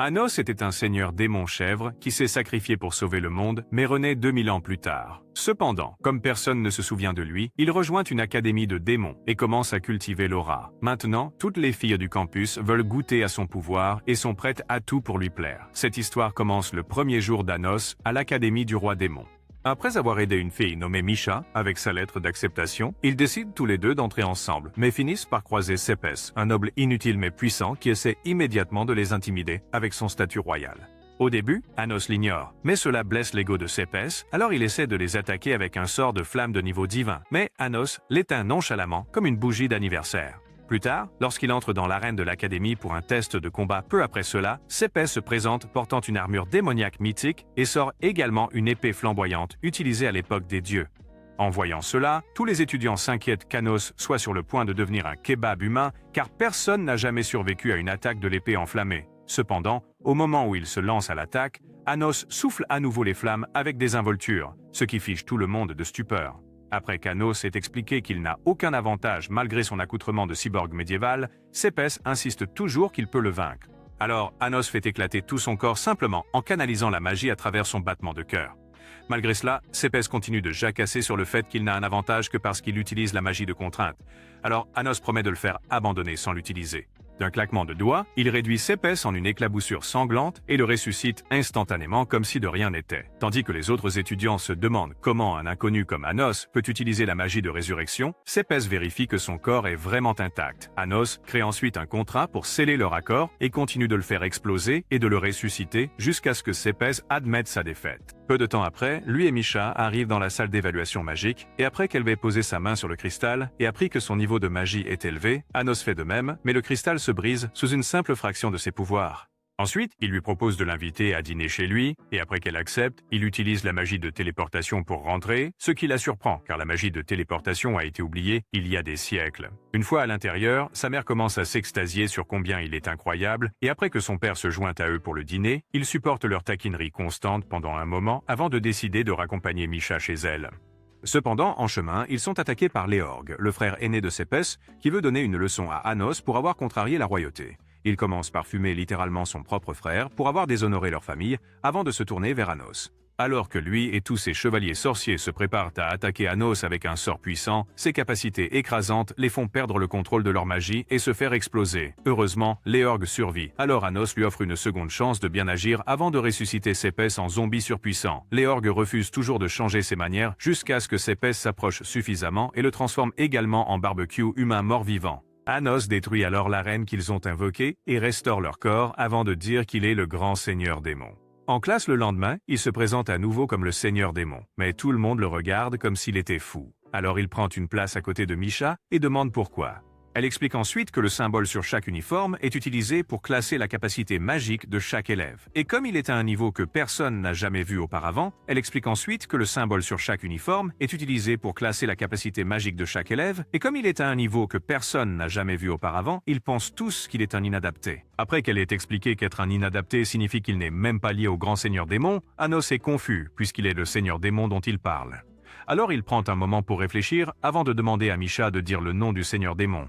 Anos était un seigneur démon-chèvre qui s'est sacrifié pour sauver le monde, mais renaît 2000 ans plus tard. Cependant, comme personne ne se souvient de lui, il rejoint une académie de démons et commence à cultiver l'aura. Maintenant, toutes les filles du campus veulent goûter à son pouvoir et sont prêtes à tout pour lui plaire. Cette histoire commence le premier jour d'Anos à l'académie du roi démon. Après avoir aidé une fille nommée Misha avec sa lettre d'acceptation, ils décident tous les deux d'entrer ensemble, mais finissent par croiser Sepes, un noble inutile mais puissant qui essaie immédiatement de les intimider avec son statut royal. Au début, Anos l'ignore, mais cela blesse l'ego de Sepes, alors il essaie de les attaquer avec un sort de flamme de niveau divin, mais Anos l'éteint nonchalamment comme une bougie d'anniversaire. Plus tard, lorsqu'il entre dans l'arène de l'académie pour un test de combat peu après cela, Sepes se présente portant une armure démoniaque mythique et sort également une épée flamboyante utilisée à l'époque des dieux. En voyant cela, tous les étudiants s'inquiètent qu'Anos soit sur le point de devenir un kebab humain car personne n'a jamais survécu à une attaque de l'épée enflammée. Cependant, au moment où il se lance à l'attaque, Anos souffle à nouveau les flammes avec des involtures, ce qui fiche tout le monde de stupeur. Après qu'Anos ait expliqué qu'il n'a aucun avantage malgré son accoutrement de cyborg médiéval, Sepes insiste toujours qu'il peut le vaincre. Alors, Anos fait éclater tout son corps simplement en canalisant la magie à travers son battement de cœur. Malgré cela, Sepes continue de jacasser sur le fait qu'il n'a un avantage que parce qu'il utilise la magie de contrainte. Alors, Anos promet de le faire abandonner sans l'utiliser. D'un claquement de doigts, il réduit Sepes en une éclaboussure sanglante et le ressuscite instantanément comme si de rien n'était. Tandis que les autres étudiants se demandent comment un inconnu comme Anos peut utiliser la magie de résurrection, Sepes vérifie que son corps est vraiment intact. Anos crée ensuite un contrat pour sceller leur accord et continue de le faire exploser et de le ressusciter jusqu'à ce que Sepes admette sa défaite. Peu de temps après, lui et Misha arrivent dans la salle d'évaluation magique, et après qu'elle ait posé sa main sur le cristal et appris que son niveau de magie est élevé, Anos fait de même, mais le cristal se brise sous une simple fraction de ses pouvoirs. Ensuite, il lui propose de l'inviter à dîner chez lui, et après qu'elle accepte, il utilise la magie de téléportation pour rentrer, ce qui la surprend, car la magie de téléportation a été oubliée il y a des siècles. Une fois à l'intérieur, sa mère commence à s'extasier sur combien il est incroyable, et après que son père se joint à eux pour le dîner, ils supportent leur taquinerie constante pendant un moment avant de décider de raccompagner Misha chez elle. Cependant, en chemin, ils sont attaqués par Léorg, le frère aîné de Sepes, qui veut donner une leçon à Anos pour avoir contrarié la royauté. Il commence par fumer littéralement son propre frère pour avoir déshonoré leur famille, avant de se tourner vers Anos. Alors que lui et tous ses chevaliers sorciers se préparent à attaquer Anos avec un sort puissant, ses capacités écrasantes les font perdre le contrôle de leur magie et se faire exploser. Heureusement, Léorg survit. Alors Anos lui offre une seconde chance de bien agir avant de ressusciter Sepes en zombie surpuissant. Léorg refuse toujours de changer ses manières jusqu'à ce que Sepes s'approche suffisamment et le transforme également en barbecue humain mort-vivant. Anos détruit alors l'arène qu'ils ont invoquée et restaure leur corps avant de dire qu'il est le grand seigneur démon. En classe le lendemain, il se présente à nouveau comme le seigneur démon, mais tout le monde le regarde comme s'il était fou. Alors il prend une place à côté de Misha et demande pourquoi. Elle explique ensuite que le symbole sur chaque uniforme est utilisé pour classer la capacité magique de chaque élève. Et comme il est à un niveau que personne n'a jamais vu auparavant, elle explique ensuite que le symbole sur chaque uniforme est utilisé pour classer la capacité magique de chaque élève, et comme il est à un niveau que personne n'a jamais vu auparavant, ils pensent tous qu'il est un inadapté. Après qu'elle ait expliqué qu'être un inadapté signifie qu'il n'est même pas lié au grand seigneur démon, Anos est confus puisqu'il est le seigneur démon dont il parle. Alors il prend un moment pour réfléchir avant de demander à Misha de dire le nom du seigneur démon.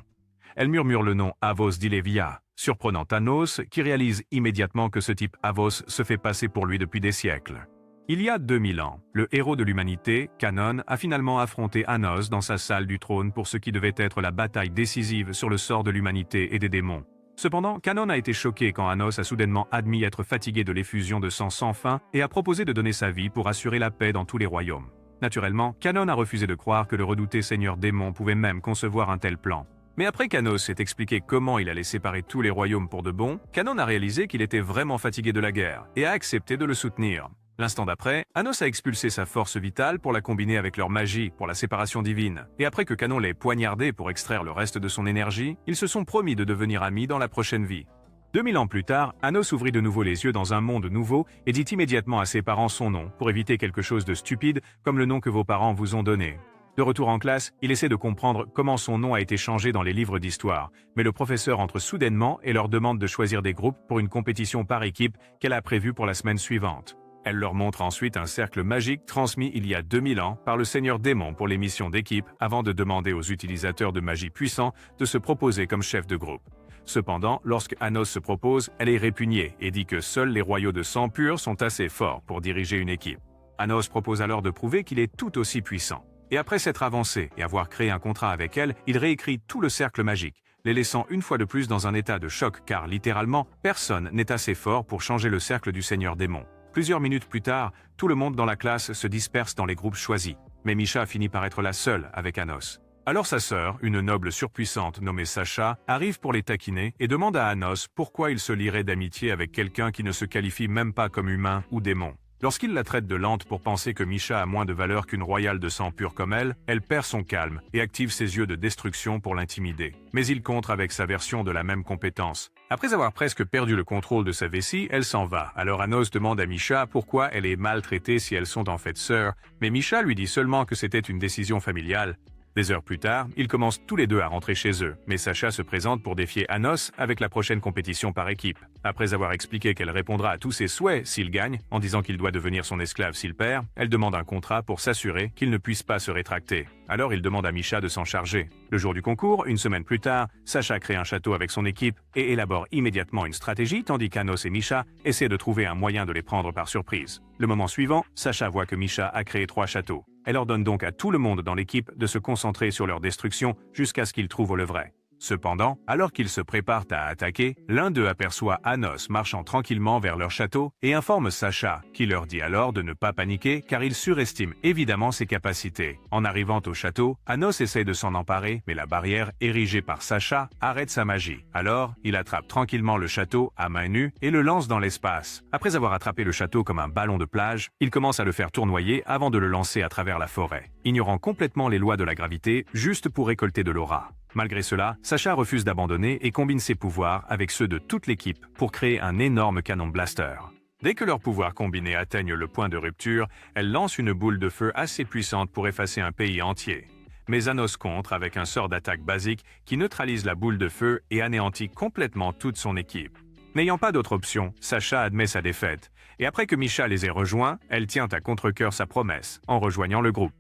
Elle murmure le nom Avos d'Ilevia, surprenant Anos qui réalise immédiatement que ce type Avos se fait passer pour lui depuis des siècles. Il y a 2000 ans, le héros de l'humanité, Kanon, a finalement affronté Anos dans sa salle du trône pour ce qui devait être la bataille décisive sur le sort de l'humanité et des démons. Cependant, Kanon a été choqué quand Anos a soudainement admis être fatigué de l'effusion de sang sans fin et a proposé de donner sa vie pour assurer la paix dans tous les royaumes. Naturellement, Kanon a refusé de croire que le redouté seigneur démon pouvait même concevoir un tel plan. Mais après qu'Anos ait expliqué comment il allait séparer tous les royaumes pour de bon, Kanon a réalisé qu'il était vraiment fatigué de la guerre et a accepté de le soutenir. L'instant d'après, Anos a expulsé sa force vitale pour la combiner avec leur magie pour la séparation divine. Et après que Kanon l'ait poignardé pour extraire le reste de son énergie, ils se sont promis de devenir amis dans la prochaine vie. 2000 ans plus tard, Anos ouvrit de nouveau les yeux dans un monde nouveau et dit immédiatement à ses parents son nom pour éviter quelque chose de stupide comme le nom que vos parents vous ont donné. De retour en classe, il essaie de comprendre comment son nom a été changé dans les livres d'histoire, mais le professeur entre soudainement et leur demande de choisir des groupes pour une compétition par équipe qu'elle a prévue pour la semaine suivante. Elle leur montre ensuite un cercle magique transmis il y a 2000 ans par le Seigneur Démon pour les missions d'équipe avant de demander aux utilisateurs de magie puissants de se proposer comme chef de groupe. Cependant, lorsque Anos se propose, elle est répugnée et dit que seuls les royaux de sang pur sont assez forts pour diriger une équipe. Anos propose alors de prouver qu'il est tout aussi puissant. Et après s'être avancé et avoir créé un contrat avec elle, il réécrit tout le cercle magique, les laissant une fois de plus dans un état de choc car littéralement, personne n'est assez fort pour changer le cercle du Seigneur Démon. Plusieurs minutes plus tard, tout le monde dans la classe se disperse dans les groupes choisis, mais Misha finit par être la seule avec Anos. Alors sa sœur, une noble surpuissante nommée Sacha, arrive pour les taquiner et demande à Anos pourquoi il se lierait d'amitié avec quelqu'un qui ne se qualifie même pas comme humain ou démon. Lorsqu'il la traite de lente pour penser que Misha a moins de valeur qu'une royale de sang pur comme elle perd son calme et active ses yeux de destruction pour l'intimider. Mais il contre avec sa version de la même compétence. Après avoir presque perdu le contrôle de sa vessie, elle s'en va. Alors Anos demande à Misha pourquoi elle est maltraitée si elles sont en fait sœurs, mais Misha lui dit seulement que c'était une décision familiale. Des heures plus tard, ils commencent tous les deux à rentrer chez eux, mais Sacha se présente pour défier Anos avec la prochaine compétition par équipe. Après avoir expliqué qu'elle répondra à tous ses souhaits s'il gagne, en disant qu'il doit devenir son esclave s'il perd, elle demande un contrat pour s'assurer qu'il ne puisse pas se rétracter. Alors il demande à Misha de s'en charger. Le jour du concours, une semaine plus tard, Sacha crée un château avec son équipe et élabore immédiatement une stratégie, tandis qu'Anos et Misha essaient de trouver un moyen de les prendre par surprise. Le moment suivant, Sacha voit que Misha a créé 3 châteaux. Elle ordonne donc à tout le monde dans l'équipe de se concentrer sur leur destruction jusqu'à ce qu'ils trouvent le vrai. Cependant, alors qu'ils se préparent à attaquer, l'un d'eux aperçoit Anos marchant tranquillement vers leur château et informe Sacha, qui leur dit alors de ne pas paniquer car il surestime évidemment ses capacités. En arrivant au château, Anos essaie de s'en emparer, mais la barrière érigée par Sacha arrête sa magie. Alors, il attrape tranquillement le château à main nue et le lance dans l'espace. Après avoir attrapé le château comme un ballon de plage, il commence à le faire tournoyer avant de le lancer à travers la forêt, ignorant complètement les lois de la gravité juste pour récolter de l'aura. Malgré cela, Sacha refuse d'abandonner et combine ses pouvoirs avec ceux de toute l'équipe pour créer un énorme canon blaster. Dès que leurs pouvoirs combinés atteignent le point de rupture, elle lance une boule de feu assez puissante pour effacer un pays entier. Mais Anos contre avec un sort d'attaque basique qui neutralise la boule de feu et anéantit complètement toute son équipe. N'ayant pas d'autre option, Sacha admet sa défaite, et après que Misha les ait rejoints, elle tient à contre-cœur sa promesse, en rejoignant le groupe.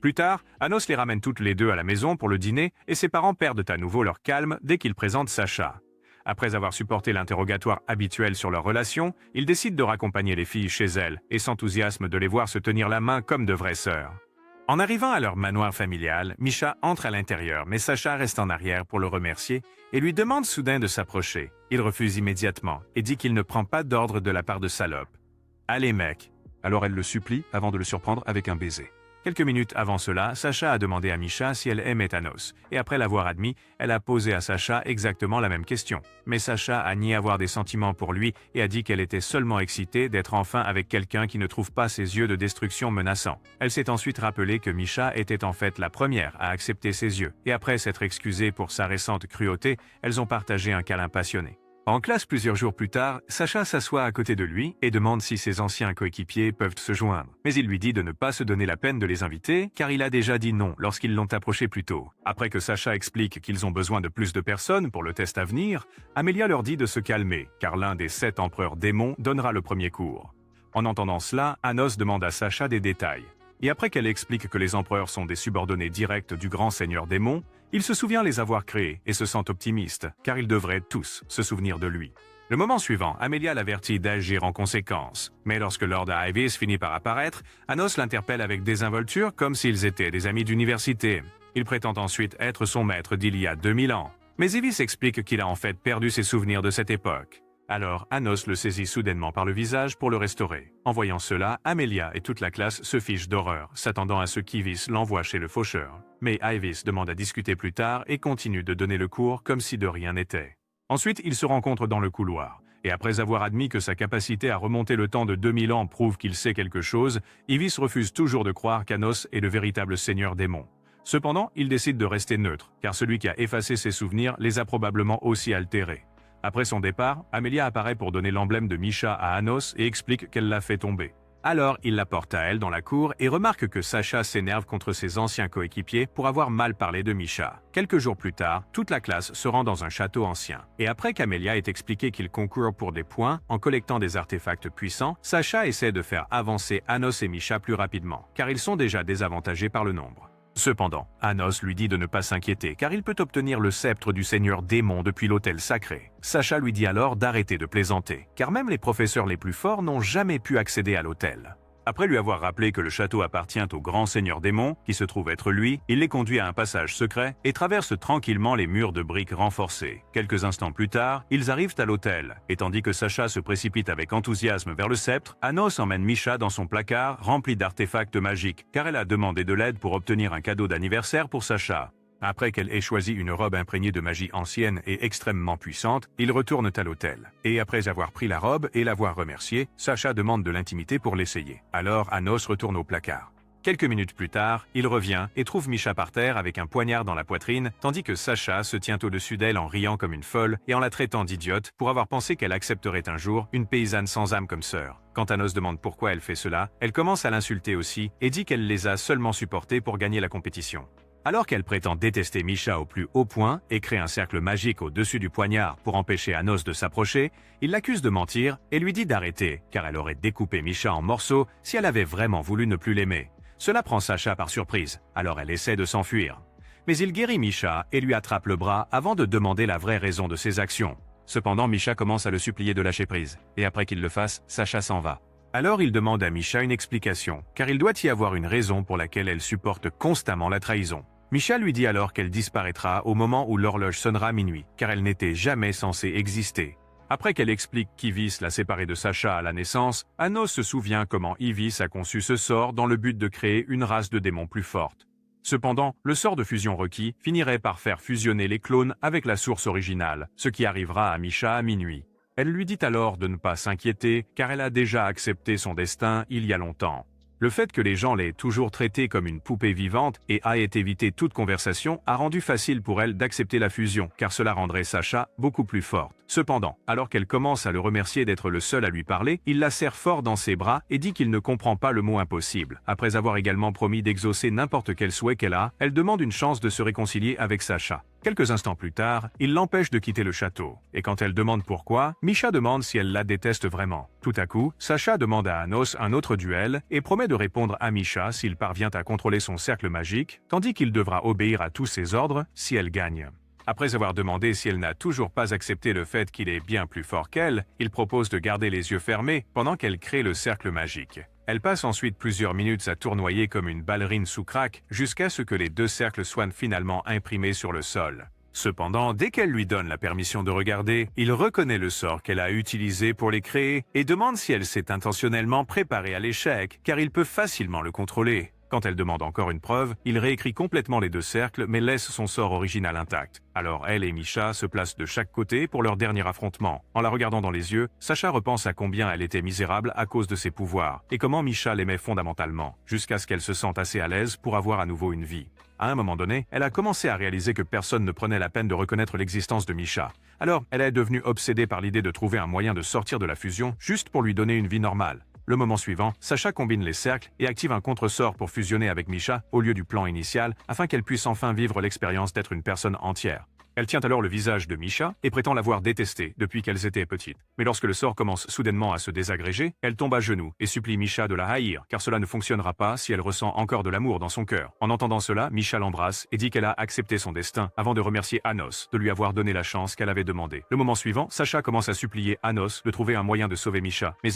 Plus tard, Anos les ramène toutes les deux à la maison pour le dîner et ses parents perdent à nouveau leur calme dès qu'ils présentent Sacha. Après avoir supporté l'interrogatoire habituel sur leur relation, ils décident de raccompagner les filles chez elles et s'enthousiasment de les voir se tenir la main comme de vraies sœurs. En arrivant à leur manoir familial, Misha entre à l'intérieur, mais Sacha reste en arrière pour le remercier et lui demande soudain de s'approcher. Il refuse immédiatement et dit qu'il ne prend pas d'ordre de la part de Salope. « Allez mec !» Alors elle le supplie avant de le surprendre avec un baiser. Quelques minutes avant cela, Sacha a demandé à Misha si elle aimait Anos, et après l'avoir admis, elle a posé à Sacha exactement la même question. Mais Sacha a nié avoir des sentiments pour lui et a dit qu'elle était seulement excitée d'être enfin avec quelqu'un qui ne trouve pas ses yeux de destruction menaçants. Elle s'est ensuite rappelé que Misha était en fait la première à accepter ses yeux, et après s'être excusée pour sa récente cruauté, elles ont partagé un câlin passionné. En classe plusieurs jours plus tard, Sacha s'assoit à côté de lui et demande si ses anciens coéquipiers peuvent se joindre. Mais il lui dit de ne pas se donner la peine de les inviter, car il a déjà dit non lorsqu'ils l'ont approché plus tôt. Après que Sacha explique qu'ils ont besoin de plus de personnes pour le test à venir, Amelia leur dit de se calmer, car l'un des 7 empereurs démons donnera le premier cours. En entendant cela, Anos demande à Sacha des détails. Et après qu'elle explique que les empereurs sont des subordonnés directs du grand seigneur démon, il se souvient les avoir créés et se sent optimiste, car ils devraient tous se souvenir de lui. Le moment suivant, Amelia l'avertit d'agir en conséquence. Mais lorsque Lord Ivis finit par apparaître, Anos l'interpelle avec désinvolture comme s'ils étaient des amis d'université. Il prétend ensuite être son maître d'il y a 2000 ans. Mais Ivis explique qu'il a en fait perdu ses souvenirs de cette époque. Alors Anos le saisit soudainement par le visage pour le restaurer. En voyant cela, Amelia et toute la classe se fichent d'horreur, s'attendant à ce qu'Ivis l'envoie chez le faucheur. Mais Ivis demande à discuter plus tard et continue de donner le cours comme si de rien n'était. Ensuite, ils se rencontrent dans le couloir. Et après avoir admis que sa capacité à remonter le temps de 2000 ans prouve qu'il sait quelque chose, Ivis refuse toujours de croire qu'Anos est le véritable seigneur démon. Cependant, il décide de rester neutre, car celui qui a effacé ses souvenirs les a probablement aussi altérés. Après son départ, Amelia apparaît pour donner l'emblème de Misha à Anos et explique qu'elle l'a fait tomber. Alors, il la porte à elle dans la cour et remarque que Sacha s'énerve contre ses anciens coéquipiers pour avoir mal parlé de Misha. Quelques jours plus tard, toute la classe se rend dans un château ancien. Et après qu'Amelia ait expliqué qu'il concourt pour des points en collectant des artefacts puissants, Sacha essaie de faire avancer Anos et Misha plus rapidement, car ils sont déjà désavantagés par le nombre. Cependant, Anos lui dit de ne pas s'inquiéter car il peut obtenir le sceptre du seigneur démon depuis l'autel sacré. Sacha lui dit alors d'arrêter de plaisanter, car même les professeurs les plus forts n'ont jamais pu accéder à l'autel. Après lui avoir rappelé que le château appartient au grand seigneur démon, qui se trouve être lui, il les conduit à un passage secret et traverse tranquillement les murs de briques renforcés. Quelques instants plus tard, ils arrivent à l'autel, et tandis que Sacha se précipite avec enthousiasme vers le sceptre, Anos emmène Misha dans son placard rempli d'artefacts magiques, car elle a demandé de l'aide pour obtenir un cadeau d'anniversaire pour Sacha. Après qu'elle ait choisi une robe imprégnée de magie ancienne et extrêmement puissante, ils retournent à l'hôtel. Et après avoir pris la robe et l'avoir remerciée, Sacha demande de l'intimité pour l'essayer. Alors Anos retourne au placard. Quelques minutes plus tard, il revient et trouve Misha par terre avec un poignard dans la poitrine, tandis que Sacha se tient au-dessus d'elle en riant comme une folle et en la traitant d'idiote pour avoir pensé qu'elle accepterait un jour une paysanne sans âme comme sœur. Quand Anos demande pourquoi elle fait cela, elle commence à l'insulter aussi et dit qu'elle les a seulement supportés pour gagner la compétition. Alors qu'elle prétend détester Misha au plus haut point et crée un cercle magique au-dessus du poignard pour empêcher Anos de s'approcher, il l'accuse de mentir et lui dit d'arrêter, car elle aurait découpé Misha en morceaux si elle avait vraiment voulu ne plus l'aimer. Cela prend Sacha par surprise, alors elle essaie de s'enfuir. Mais il guérit Misha et lui attrape le bras avant de demander la vraie raison de ses actions. Cependant, Misha commence à le supplier de lâcher prise, et après qu'il le fasse, Sacha s'en va. Alors il demande à Misha une explication, car il doit y avoir une raison pour laquelle elle supporte constamment la trahison. Misha lui dit alors qu'elle disparaîtra au moment où l'horloge sonnera minuit, car elle n'était jamais censée exister. Après qu'elle explique qu'Ivis l'a séparée de Sacha à la naissance, Anos se souvient comment Ivis a conçu ce sort dans le but de créer une race de démons plus forte. Cependant, le sort de fusion requis finirait par faire fusionner les clones avec la source originale, ce qui arrivera à Misha à minuit. Elle lui dit alors de ne pas s'inquiéter, car elle a déjà accepté son destin il y a longtemps. Le fait que les gens l'aient toujours traitée comme une poupée vivante et ait évité toute conversation a rendu facile pour elle d'accepter la fusion, car cela rendrait Sacha beaucoup plus forte. Cependant, alors qu'elle commence à le remercier d'être le seul à lui parler, il la serre fort dans ses bras et dit qu'il ne comprend pas le mot impossible. Après avoir également promis d'exaucer n'importe quel souhait qu'elle a, elle demande une chance de se réconcilier avec Sacha. Quelques instants plus tard, il l'empêche de quitter le château. Et quand elle demande pourquoi, Misha demande si elle la déteste vraiment. Tout à coup, Sacha demande à Anos un autre duel et promet de répondre à Misha s'il parvient à contrôler son cercle magique, tandis qu'il devra obéir à tous ses ordres si elle gagne. Après avoir demandé si elle n'a toujours pas accepté le fait qu'il est bien plus fort qu'elle, il propose de garder les yeux fermés pendant qu'elle crée le cercle magique. Elle passe ensuite plusieurs minutes à tournoyer comme une ballerine sous crack jusqu'à ce que les deux cercles soient finalement imprimés sur le sol. Cependant, dès qu'elle lui donne la permission de regarder, il reconnaît le sort qu'elle a utilisé pour les créer et demande si elle s'est intentionnellement préparée à l'échec, car il peut facilement le contrôler. Quand elle demande encore une preuve, il réécrit complètement les deux cercles mais laisse son sort original intact. Alors elle et Misha se placent de chaque côté pour leur dernier affrontement. En la regardant dans les yeux, Sacha repense à combien elle était misérable à cause de ses pouvoirs et comment Misha l'aimait fondamentalement, jusqu'à ce qu'elle se sente assez à l'aise pour avoir à nouveau une vie. À un moment donné, elle a commencé à réaliser que personne ne prenait la peine de reconnaître l'existence de Misha. Alors, elle est devenue obsédée par l'idée de trouver un moyen de sortir de la fusion juste pour lui donner une vie normale. Le moment suivant, Sacha combine les cercles et active un contre-sort pour fusionner avec Misha au lieu du plan initial afin qu'elle puisse enfin vivre l'expérience d'être une personne entière. Elle tient alors le visage de Misha et prétend l'avoir détestée depuis qu'elles étaient petites. Mais lorsque le sort commence soudainement à se désagréger, elle tombe à genoux et supplie Misha de la haïr, car cela ne fonctionnera pas si elle ressent encore de l'amour dans son cœur. En entendant cela, Misha l'embrasse et dit qu'elle a accepté son destin avant de remercier Anos de lui avoir donné la chance qu'elle avait demandée. Le moment suivant, Sacha commence à supplier Anos de trouver un moyen de sauver Misha, mais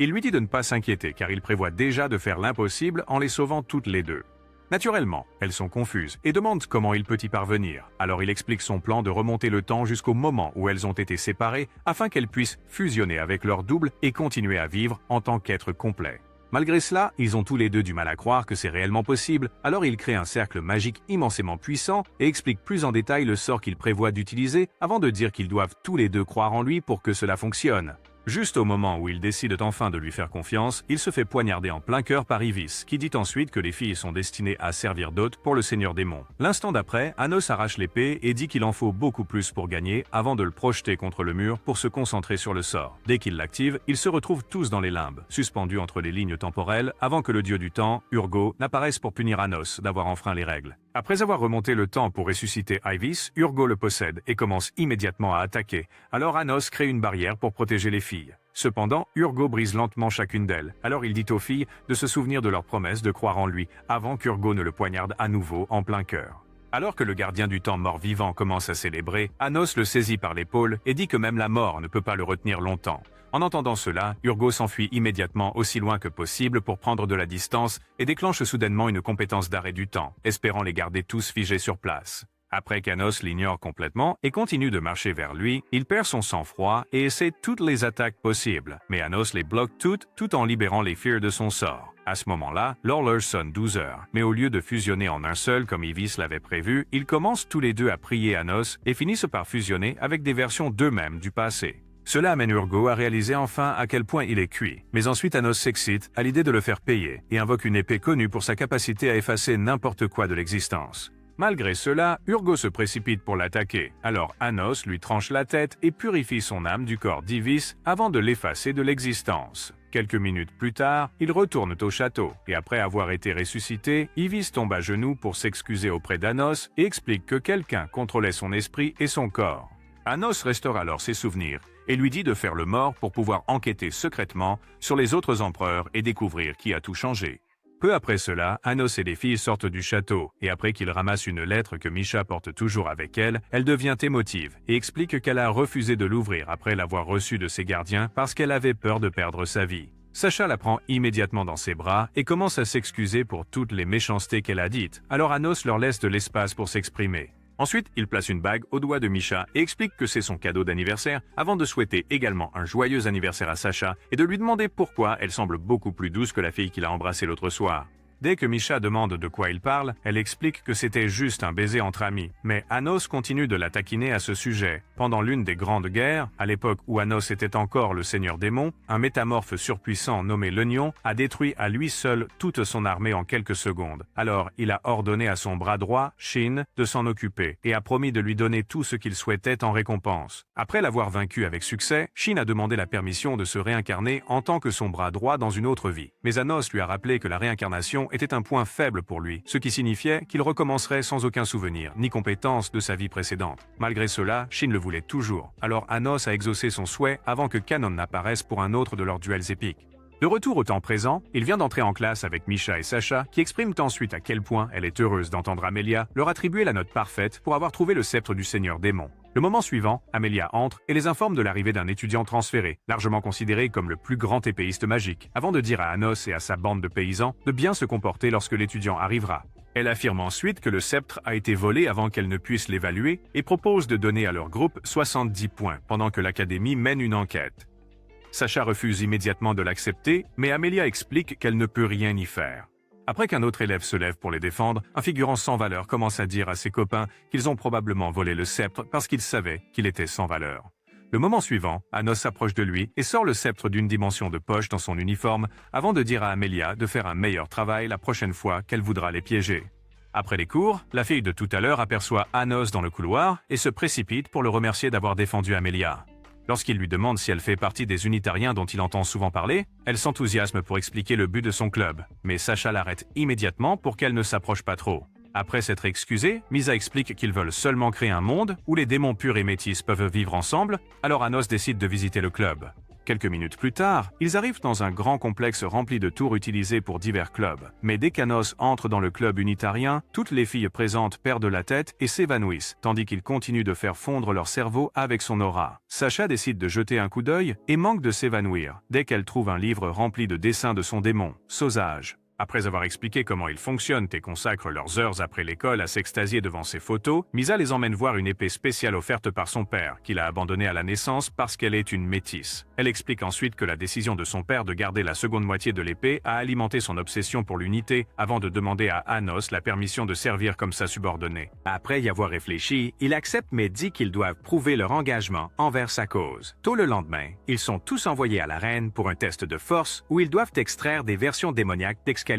il lui dit de ne pas s'inquiéter car il prévoit déjà de faire l'impossible en les sauvant toutes les deux. Naturellement, elles sont confuses et demandent comment il peut y parvenir. Alors il explique son plan de remonter le temps jusqu'au moment où elles ont été séparées afin qu'elles puissent fusionner avec leur double et continuer à vivre en tant qu'êtres complets. Malgré cela, ils ont tous les deux du mal à croire que c'est réellement possible, alors il crée un cercle magique immensément puissant et explique plus en détail le sort qu'il prévoit d'utiliser avant de dire qu'ils doivent tous les deux croire en lui pour que cela fonctionne. Juste au moment où ils décident enfin de lui faire confiance, il se fait poignarder en plein cœur par Ivis, qui dit ensuite que les filles sont destinées à servir d'hôtes pour le seigneur démon. L'instant d'après, Anos arrache l'épée et dit qu'il en faut beaucoup plus pour gagner avant de le projeter contre le mur pour se concentrer sur le sort. Dès qu'il l'active, ils se retrouvent tous dans les limbes, suspendus entre les lignes temporelles avant que le dieu du temps, Urgo, n'apparaisse pour punir Anos d'avoir enfreint les règles. Après avoir remonté le temps pour ressusciter Ivis, Urgo le possède et commence immédiatement à attaquer. Alors Anos crée une barrière pour protéger les filles. Cependant, Urgo brise lentement chacune d'elles. Alors il dit aux filles de se souvenir de leur promesse de croire en lui, avant qu'Urgo ne le poignarde à nouveau en plein cœur. Alors que le gardien du temps mort-vivant commence à célébrer, Anos le saisit par l'épaule et dit que même la mort ne peut pas le retenir longtemps. En entendant cela, Urgo s'enfuit immédiatement aussi loin que possible pour prendre de la distance et déclenche soudainement une compétence d'arrêt du temps, espérant les garder tous figés sur place. Après qu'Anos l'ignore complètement et continue de marcher vers lui, il perd son sang-froid et essaie toutes les attaques possibles, mais Anos les bloque toutes tout en libérant les Fear de son sort. À ce moment-là, l'horloge sonne 12 heures, mais au lieu de fusionner en un seul comme Ivis l'avait prévu, ils commencent tous les deux à prier Anos et finissent par fusionner avec des versions d'eux-mêmes du passé. Cela amène Urgo à réaliser enfin à quel point il est cuit. Mais ensuite Anos s'excite à l'idée de le faire payer et invoque une épée connue pour sa capacité à effacer n'importe quoi de l'existence. Malgré cela, Urgo se précipite pour l'attaquer. Alors Anos lui tranche la tête et purifie son âme du corps d'Ivis avant de l'effacer de l'existence. Quelques minutes plus tard, ils retournent au château, et après avoir été ressuscité, Ivis tombe à genoux pour s'excuser auprès d'Anos et explique que quelqu'un contrôlait son esprit et son corps. Anos restaure alors ses souvenirs et lui dit de faire le mort pour pouvoir enquêter secrètement sur les autres empereurs et découvrir qui a tout changé. Peu après cela, Anos et les filles sortent du château, et après qu'ils ramassent une lettre que Misha porte toujours avec elle, elle devient émotive et explique qu'elle a refusé de l'ouvrir après l'avoir reçue de ses gardiens parce qu'elle avait peur de perdre sa vie. Sacha la prend immédiatement dans ses bras et commence à s'excuser pour toutes les méchancetés qu'elle a dites, alors Anos leur laisse de l'espace pour s'exprimer. Ensuite, il place une bague au doigt de Misha et explique que c'est son cadeau d'anniversaire avant de souhaiter également un joyeux anniversaire à Sacha et de lui demander pourquoi elle semble beaucoup plus douce que la fille qu'il a embrassée l'autre soir. Dès que Misha demande de quoi il parle, elle explique que c'était juste un baiser entre amis. Mais Anos continue de la taquiner à ce sujet. Pendant l'une des grandes guerres, à l'époque où Anos était encore le seigneur démon, un métamorphe surpuissant nommé l'Oignon a détruit à lui seul toute son armée en quelques secondes. Alors il a ordonné à son bras droit, Shin, de s'en occuper et a promis de lui donner tout ce qu'il souhaitait en récompense. Après l'avoir vaincu avec succès, Shin a demandé la permission de se réincarner en tant que son bras droit dans une autre vie. Mais Anos lui a rappelé que la réincarnation était un point faible pour lui, ce qui signifiait qu'il recommencerait sans aucun souvenir, ni compétence de sa vie précédente. Malgré cela, Shin le voulait toujours, alors Anos a exaucé son souhait avant que Kanon n'apparaisse pour un autre de leurs duels épiques. De retour au temps présent, il vient d'entrer en classe avec Misha et Sacha, qui expriment ensuite à quel point elle est heureuse d'entendre Amelia leur attribuer la note parfaite pour avoir trouvé le sceptre du seigneur démon. Le moment suivant, Amelia entre et les informe de l'arrivée d'un étudiant transféré, largement considéré comme le plus grand épéiste magique, avant de dire à Anos et à sa bande de paysans de bien se comporter lorsque l'étudiant arrivera. Elle affirme ensuite que le sceptre a été volé avant qu'elle ne puisse l'évaluer et propose de donner à leur groupe 70 points, pendant que l'Académie mène une enquête. Sacha refuse immédiatement de l'accepter, mais Amelia explique qu'elle ne peut rien y faire. Après qu'un autre élève se lève pour les défendre, un figurant sans valeur commence à dire à ses copains qu'ils ont probablement volé le sceptre parce qu'ils savaient qu'il était sans valeur. Le moment suivant, Anos s'approche de lui et sort le sceptre d'une dimension de poche dans son uniforme avant de dire à Amelia de faire un meilleur travail la prochaine fois qu'elle voudra les piéger. Après les cours, la fille de tout à l'heure aperçoit Anos dans le couloir et se précipite pour le remercier d'avoir défendu Amelia. Lorsqu'il lui demande si elle fait partie des unitariens dont il entend souvent parler, elle s'enthousiasme pour expliquer le but de son club, mais Sacha l'arrête immédiatement pour qu'elle ne s'approche pas trop. Après s'être excusée, Misa explique qu'ils veulent seulement créer un monde où les démons purs et métis peuvent vivre ensemble, alors Anos décide de visiter le club. Quelques minutes plus tard, ils arrivent dans un grand complexe rempli de tours utilisés pour divers clubs. Mais dès qu'Anos entre dans le club unitarien, toutes les filles présentes perdent la tête et s'évanouissent, tandis qu'il continue de faire fondre leur cerveau avec son aura. Sacha décide de jeter un coup d'œil et manque de s'évanouir, dès qu'elle trouve un livre rempli de dessins de son démon, Sausage. Après avoir expliqué comment ils fonctionnent et consacrent leurs heures après l'école à s'extasier devant ces photos, Misa les emmène voir une épée spéciale offerte par son père, qu'il a abandonnée à la naissance parce qu'elle est une métisse. Elle explique ensuite que la décision de son père de garder la seconde moitié de l'épée a alimenté son obsession pour l'unité avant de demander à Anos la permission de servir comme sa subordonnée. Après y avoir réfléchi, il accepte mais dit qu'ils doivent prouver leur engagement envers sa cause. Tôt le lendemain, ils sont tous envoyés à la reine pour un test de force où ils doivent extraire des versions démoniaques d'Excalibur.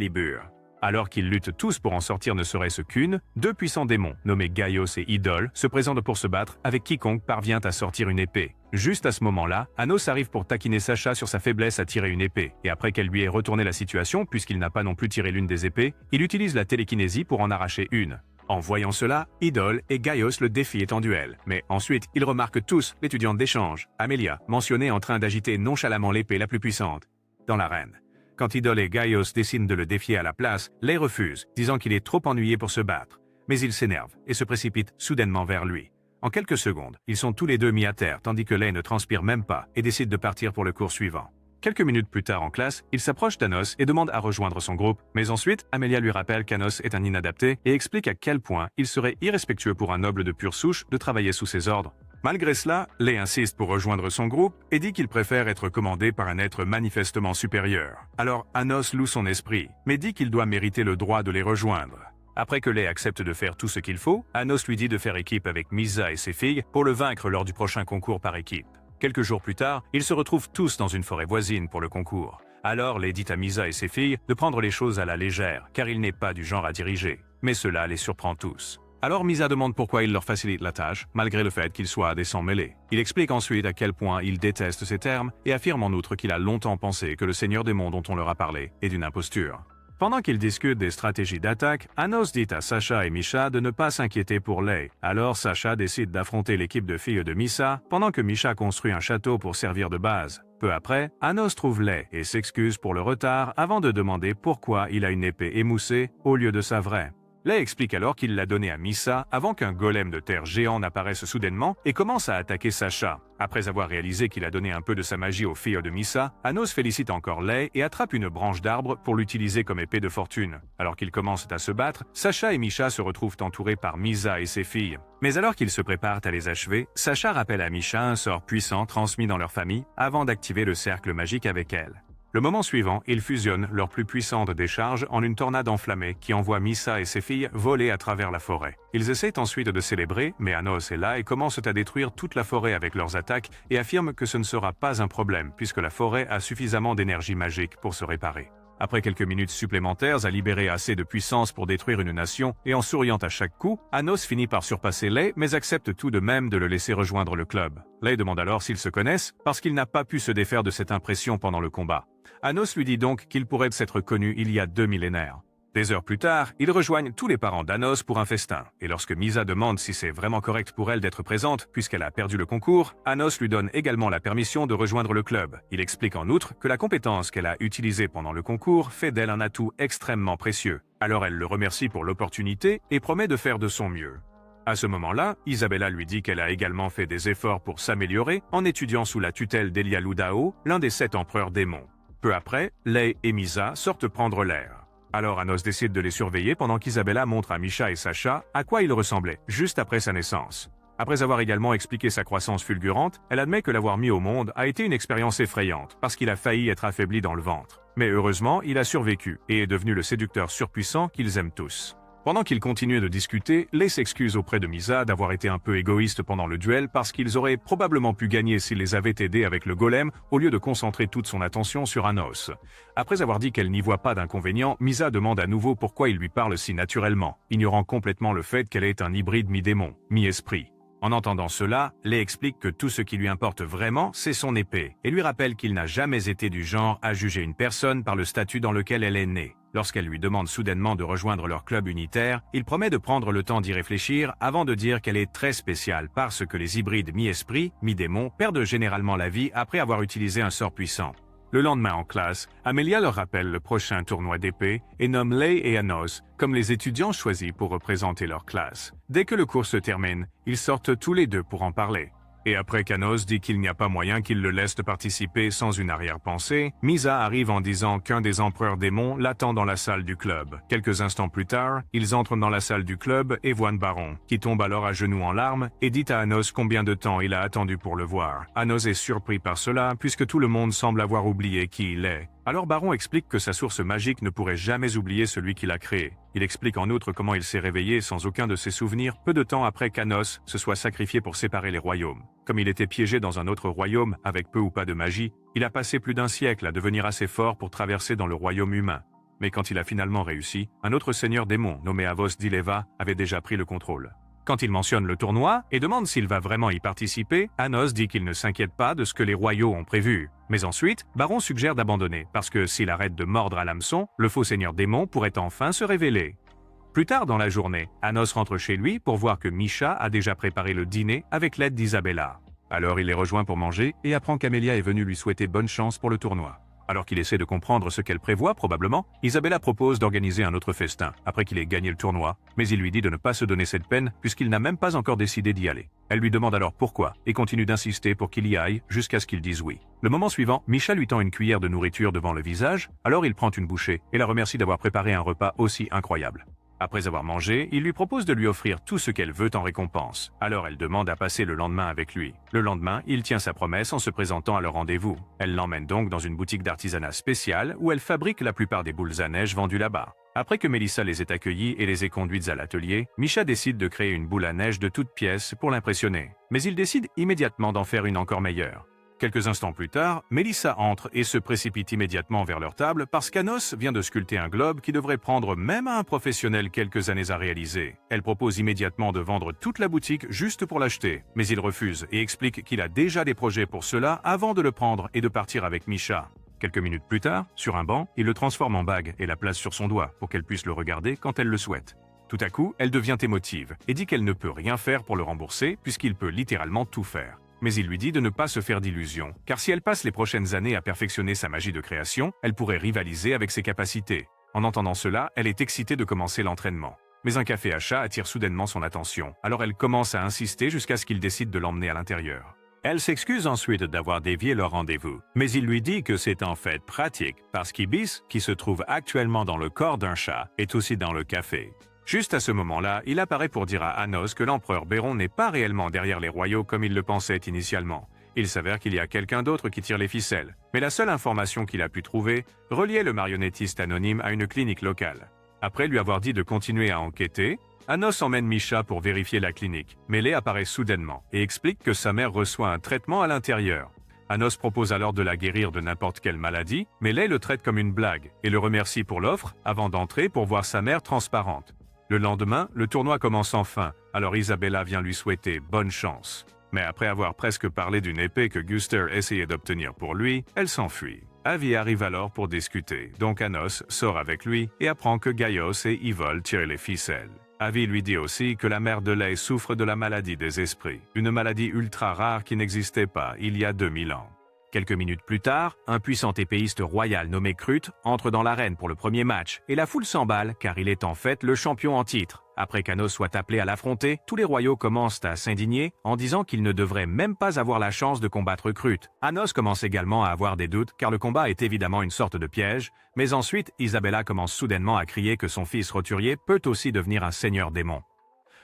Alors qu'ils luttent tous pour en sortir ne serait-ce qu'une, deux puissants démons, nommés Gaios et Idol, se présentent pour se battre avec quiconque parvient à sortir une épée. Juste à ce moment-là, Anos arrive pour taquiner Sacha sur sa faiblesse à tirer une épée, et après qu'elle lui ait retourné la situation, puisqu'il n'a pas non plus tiré l'une des épées, il utilise la télékinésie pour en arracher une. En voyant cela, Idol et Gaios le défient en duel. Mais ensuite, ils remarquent tous l'étudiante d'échange, Amelia, mentionnée en train d'agiter nonchalamment l'épée la plus puissante dans l'arène. Quand Idol et Gaios décident de le défier à la place, Lei refuse, disant qu'il est trop ennuyé pour se battre. Mais il s'énerve et se précipite soudainement vers lui. En quelques secondes, ils sont tous les deux mis à terre, tandis que Lei ne transpire même pas et décide de partir pour le cours suivant. Quelques minutes plus tard en classe, il s'approche d'Anos et demande à rejoindre son groupe, mais ensuite, Amelia lui rappelle qu'Anos est un inadapté et explique à quel point il serait irrespectueux pour un noble de pure souche de travailler sous ses ordres. Malgré cela, Lei insiste pour rejoindre son groupe et dit qu'il préfère être commandé par un être manifestement supérieur. Alors Anos loue son esprit, mais dit qu'il doit mériter le droit de les rejoindre. Après que Lei accepte de faire tout ce qu'il faut, Anos lui dit de faire équipe avec Misa et ses filles pour le vaincre lors du prochain concours par équipe. Quelques jours plus tard, ils se retrouvent tous dans une forêt voisine pour le concours. Alors Lei dit à Misa et ses filles de prendre les choses à la légère, car il n'est pas du genre à diriger. Mais cela les surprend tous. Alors Misa demande pourquoi il leur facilite la tâche, malgré le fait qu'il soit des sans-mêlés. Il explique ensuite à quel point il déteste ces termes et affirme en outre qu'il a longtemps pensé que le Seigneur Démon dont on leur a parlé est d'une imposture. Pendant qu'ils discutent des stratégies d'attaque, Anos dit à Sacha et Misha de ne pas s'inquiéter pour Lei. Alors Sacha décide d'affronter l'équipe de filles de Misa, pendant que Misha construit un château pour servir de base. Peu après, Anos trouve Lei et s'excuse pour le retard avant de demander pourquoi il a une épée émoussée au lieu de sa vraie. Lei explique alors qu'il l'a donnée à Misa avant qu'un golem de terre géant n'apparaisse soudainement et commence à attaquer Sacha. Après avoir réalisé qu'il a donné un peu de sa magie aux filles de Misa, Anos félicite encore Lei et attrape une branche d'arbre pour l'utiliser comme épée de fortune. Alors qu'ils commencent à se battre, Sacha et Misha se retrouvent entourés par Misa et ses filles. Mais alors qu'ils se préparent à les achever, Sacha rappelle à Misha un sort puissant transmis dans leur famille avant d'activer le cercle magique avec elle. Le moment suivant, ils fusionnent leurs plus puissantes décharges en une tornade enflammée qui envoie Misa et ses filles voler à travers la forêt. Ils essaient ensuite de célébrer, mais Anos est là et commencent à détruire toute la forêt avec leurs attaques et affirment que ce ne sera pas un problème puisque la forêt a suffisamment d'énergie magique pour se réparer. Après quelques minutes supplémentaires à libérer assez de puissance pour détruire une nation et en souriant à chaque coup, Anos finit par surpasser Lei mais accepte tout de même de le laisser rejoindre le club. Lei demande alors s'ils se connaissent parce qu'il n'a pas pu se défaire de cette impression pendant le combat. Anos lui dit donc qu'ils pourraient s'être connus il y a 2 millénaires. Des heures plus tard, ils rejoignent tous les parents d'Anos pour un festin, et lorsque Misa demande si c'est vraiment correct pour elle d'être présente puisqu'elle a perdu le concours, Anos lui donne également la permission de rejoindre le club. Il explique en outre que la compétence qu'elle a utilisée pendant le concours fait d'elle un atout extrêmement précieux. Alors elle le remercie pour l'opportunité et promet de faire de son mieux. À ce moment-là, Isabella lui dit qu'elle a également fait des efforts pour s'améliorer en étudiant sous la tutelle d'Elialudao, l'un des 7 empereurs démons. Peu après, Lei et Misa sortent prendre l'air. Alors Anos décide de les surveiller pendant qu'Isabella montre à Misha et Sacha à quoi il ressemblait, juste après sa naissance. Après avoir également expliqué sa croissance fulgurante, elle admet que l'avoir mis au monde a été une expérience effrayante, parce qu'il a failli être affaibli dans le ventre. Mais heureusement, il a survécu, et est devenu le séducteur surpuissant qu'ils aiment tous. Pendant qu'ils continuaient de discuter, Lei s'excuse auprès de Misa d'avoir été un peu égoïste pendant le duel parce qu'ils auraient probablement pu gagner s'ils les avaient aidés avec le golem au lieu de concentrer toute son attention sur Anos. Après avoir dit qu'elle n'y voit pas d'inconvénient, Misa demande à nouveau pourquoi il lui parle si naturellement, ignorant complètement le fait qu'elle est un hybride mi-démon, mi-esprit. En entendant cela, Lei explique que tout ce qui lui importe vraiment, c'est son épée, et lui rappelle qu'il n'a jamais été du genre à juger une personne par le statut dans lequel elle est née. Lorsqu'elle lui demande soudainement de rejoindre leur club unitaire, il promet de prendre le temps d'y réfléchir avant de dire qu'elle est très spéciale parce que les hybrides mi-esprit, mi-démon perdent généralement la vie après avoir utilisé un sort puissant. Le lendemain en classe, Amelia leur rappelle le prochain tournoi d'épée et nomme Lei et Anos comme les étudiants choisis pour représenter leur classe. Dès que le cours se termine, ils sortent tous les deux pour en parler. Et après qu'Anos dit qu'il n'y a pas moyen qu'il le laisse participer sans une arrière-pensée, Misa arrive en disant qu'un des empereurs démons l'attend dans la salle du club. Quelques instants plus tard, ils entrent dans la salle du club et voient Baron, qui tombe alors à genoux en larmes et dit à Anos combien de temps il a attendu pour le voir. Anos est surpris par cela puisque tout le monde semble avoir oublié qui il est. Alors Baron explique que sa source magique ne pourrait jamais oublier celui qui l'a créé. Il explique en outre comment il s'est réveillé sans aucun de ses souvenirs peu de temps après qu'Anos se soit sacrifié pour séparer les royaumes. Comme il était piégé dans un autre royaume avec peu ou pas de magie, il a passé plus d'un siècle à devenir assez fort pour traverser dans le royaume humain. Mais quand il a finalement réussi, un autre seigneur démon nommé Avos d'Ileva avait déjà pris le contrôle. Quand il mentionne le tournoi et demande s'il va vraiment y participer, Anos dit qu'il ne s'inquiète pas de ce que les royaux ont prévu. Mais ensuite, Baron suggère d'abandonner, parce que s'il arrête de mordre à l'hameçon, le faux seigneur démon pourrait enfin se révéler. Plus tard dans la journée, Anos rentre chez lui pour voir que Misha a déjà préparé le dîner avec l'aide d'Isabella. Alors il les rejoint pour manger et apprend qu'Amelia est venue lui souhaiter bonne chance pour le tournoi. Alors qu'il essaie de comprendre ce qu'elle prévoit probablement, Isabella propose d'organiser un autre festin après qu'il ait gagné le tournoi, mais il lui dit de ne pas se donner cette peine puisqu'il n'a même pas encore décidé d'y aller. Elle lui demande alors pourquoi et continue d'insister pour qu'il y aille jusqu'à ce qu'il dise oui. Le moment suivant, Misha lui tend une cuillère de nourriture devant le visage, alors il prend une bouchée et la remercie d'avoir préparé un repas aussi incroyable. Après avoir mangé, il lui propose de lui offrir tout ce qu'elle veut en récompense. Alors elle demande à passer le lendemain avec lui. Le lendemain, il tient sa promesse en se présentant à leur rendez-vous. Elle l'emmène donc dans une boutique d'artisanat spéciale où elle fabrique la plupart des boules à neige vendues là-bas. Après que Melissa les ait accueillis et les ait conduites à l'atelier, Misha décide de créer une boule à neige de toutes pièces pour l'impressionner. Mais il décide immédiatement d'en faire une encore meilleure. Quelques instants plus tard, Melissa entre et se précipite immédiatement vers leur table parce qu'Anos vient de sculpter un globe qui devrait prendre même à un professionnel quelques années à réaliser. Elle propose immédiatement de vendre toute la boutique juste pour l'acheter, mais il refuse et explique qu'il a déjà des projets pour cela avant de le prendre et de partir avec Misha. Quelques minutes plus tard, sur un banc, il le transforme en bague et la place sur son doigt pour qu'elle puisse le regarder quand elle le souhaite. Tout à coup, elle devient émotive et dit qu'elle ne peut rien faire pour le rembourser puisqu'il peut littéralement tout faire. Mais il lui dit de ne pas se faire d'illusions, car si elle passe les prochaines années à perfectionner sa magie de création, elle pourrait rivaliser avec ses capacités. En entendant cela, elle est excitée de commencer l'entraînement. Mais un café achat attire soudainement son attention, alors elle commence à insister jusqu'à ce qu'il décide de l'emmener à l'intérieur. Elle s'excuse ensuite d'avoir dévié leur rendez-vous, mais il lui dit que c'est en fait pratique, parce qu'Ibis, qui se trouve actuellement dans le corps d'un chat, est aussi dans le café. Juste à ce moment-là, il apparaît pour dire à Anos que l'empereur Béron n'est pas réellement derrière les royaux comme il le pensait initialement. Il s'avère qu'il y a quelqu'un d'autre qui tire les ficelles. Mais la seule information qu'il a pu trouver reliait le marionnettiste anonyme à une clinique locale. Après lui avoir dit de continuer à enquêter, Anos emmène Misha pour vérifier la clinique. Melee apparaît soudainement et explique que sa mère reçoit un traitement à l'intérieur. Anos propose alors de la guérir de n'importe quelle maladie, mais Melee le traite comme une blague et le remercie pour l'offre avant d'entrer pour voir sa mère transparente. Le lendemain, le tournoi commence enfin, alors Isabella vient lui souhaiter bonne chance. Mais après avoir presque parlé d'une épée que Guster essayait d'obtenir pour lui, elle s'enfuit. Avi arrive alors pour discuter, donc Anos sort avec lui et apprend que Gaios et Yvol tirent les ficelles. Avi lui dit aussi que la mère de Lei souffre de la maladie des esprits, une maladie ultra rare qui n'existait pas il y a 2000 ans. Quelques minutes plus tard, un puissant épéiste royal nommé Krut entre dans l'arène pour le premier match, et la foule s'emballe car il est en fait le champion en titre. Après qu'Anos soit appelé à l'affronter, tous les royaux commencent à s'indigner en disant qu'il ne devrait même pas avoir la chance de combattre Krut. Anos commence également à avoir des doutes car le combat est évidemment une sorte de piège, mais ensuite Isabella commence soudainement à crier que son fils roturier peut aussi devenir un seigneur démon.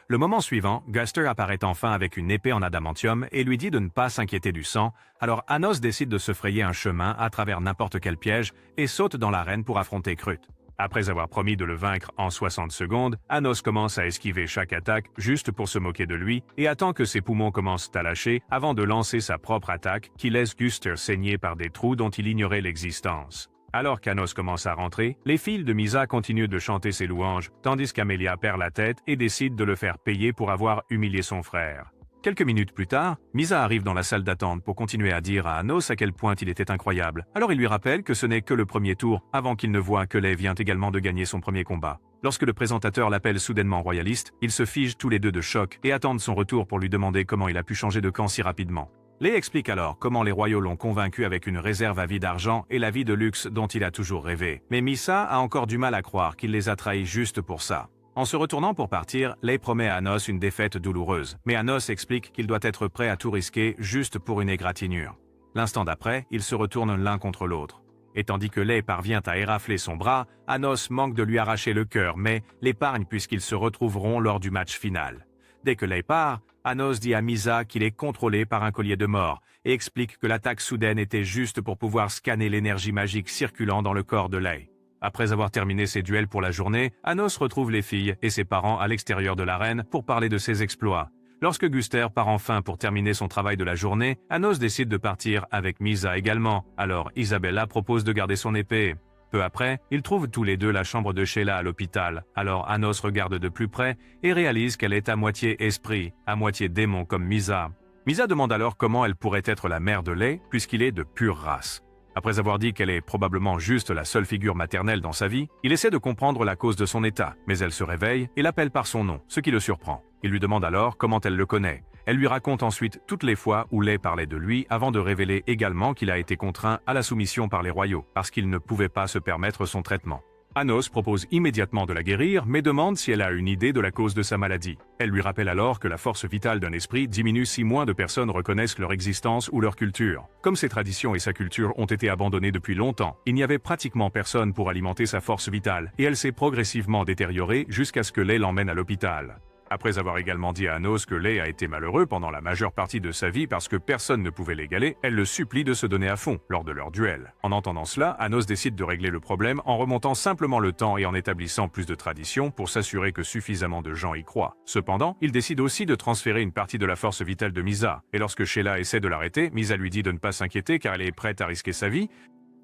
Le moment suivant, Guster apparaît enfin avec une épée en adamantium et lui dit de ne pas s'inquiéter du sang, alors Anos décide de se frayer un chemin à travers n'importe quel piège et saute dans l'arène pour affronter Krut. Après avoir promis de le vaincre en 60 secondes, Anos commence à esquiver chaque attaque juste pour se moquer de lui et attend que ses poumons commencent à lâcher avant de lancer sa propre attaque qui laisse Guster saigner par des trous dont il ignorait l'existence. Alors qu'Anos commence à rentrer, les filles de Misa continuent de chanter ses louanges, tandis qu'Amelia perd la tête et décide de le faire payer pour avoir humilié son frère. Quelques minutes plus tard, Misa arrive dans la salle d'attente pour continuer à dire à Anos à quel point il était incroyable. Alors il lui rappelle que ce n'est que le premier tour, avant qu'il ne voie que Lei vient également de gagner son premier combat. Lorsque le présentateur l'appelle soudainement royaliste, ils se figent tous les deux de choc et attendent son retour pour lui demander comment il a pu changer de camp si rapidement. Lei explique alors comment les royaux l'ont convaincu avec une réserve à vie d'argent et la vie de luxe dont il a toujours rêvé. Mais Misa a encore du mal à croire qu'il les a trahis juste pour ça. En se retournant pour partir, Lay promet à Anos une défaite douloureuse, mais Anos explique qu'il doit être prêt à tout risquer juste pour une égratignure. L'instant d'après, ils se retournent l'un contre l'autre. Et tandis que Lay parvient à érafler son bras, Anos manque de lui arracher le cœur, mais l'épargne puisqu'ils se retrouveront lors du match final. Dès que Lay part, Anos dit à Misa qu'il est contrôlé par un collier de mort et explique que l'attaque soudaine était juste pour pouvoir scanner l'énergie magique circulant dans le corps de Lay. Après avoir terminé ses duels pour la journée, Anos retrouve les filles et ses parents à l'extérieur de l'arène pour parler de ses exploits. Lorsque Guster part enfin pour terminer son travail de la journée, Anos décide de partir avec Misa également, alors Isabella propose de garder son épée. Peu après, ils trouvent tous les deux la chambre de Sheila à l'hôpital, alors Anos regarde de plus près et réalise qu'elle est à moitié esprit, à moitié démon comme Misa. Misa demande alors comment elle pourrait être la mère de Lay puisqu'il est de pure race. Après avoir dit qu'elle est probablement juste la seule figure maternelle dans sa vie, il essaie de comprendre la cause de son état, mais elle se réveille et l'appelle par son nom, ce qui le surprend. Il lui demande alors comment elle le connaît. Elle lui raconte ensuite toutes les fois où Lay parlait de lui avant de révéler également qu'il a été contraint à la soumission par les royaux, parce qu'il ne pouvait pas se permettre son traitement. Anos propose immédiatement de la guérir, mais demande si elle a une idée de la cause de sa maladie. Elle lui rappelle alors que la force vitale d'un esprit diminue si moins de personnes reconnaissent leur existence ou leur culture. Comme ses traditions et sa culture ont été abandonnées depuis longtemps, il n'y avait pratiquement personne pour alimenter sa force vitale, et elle s'est progressivement détériorée jusqu'à ce que Lay l'emmène à l'hôpital. Après avoir également dit à Anos que Lay a été malheureux pendant la majeure partie de sa vie parce que personne ne pouvait l'égaler, elle le supplie de se donner à fond lors de leur duel. En entendant cela, Anos décide de régler le problème en remontant simplement le temps et en établissant plus de traditions pour s'assurer que suffisamment de gens y croient. Cependant, il décide aussi de transférer une partie de la force vitale de Misa, et lorsque Sheila essaie de l'arrêter, Misa lui dit de ne pas s'inquiéter car elle est prête à risquer sa vie,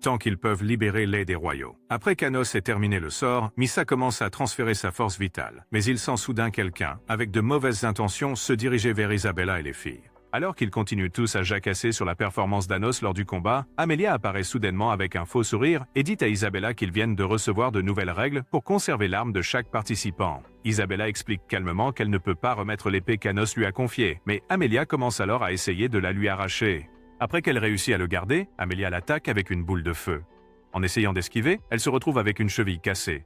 tant qu'ils peuvent libérer Lay des royaux. Après qu'Anos ait terminé le sort, Misa commence à transférer sa force vitale. Mais il sent soudain quelqu'un, avec de mauvaises intentions, se diriger vers Isabella et les filles. Alors qu'ils continuent tous à jacasser sur la performance d'Anos lors du combat, Amelia apparaît soudainement avec un faux sourire et dit à Isabella qu'ils viennent de recevoir de nouvelles règles pour conserver l'arme de chaque participant. Isabella explique calmement qu'elle ne peut pas remettre l'épée qu'Anos lui a confiée, mais Amelia commence alors à essayer de la lui arracher. Après qu'elle réussit à le garder, Amelia l'attaque avec une boule de feu. En essayant d'esquiver, elle se retrouve avec une cheville cassée.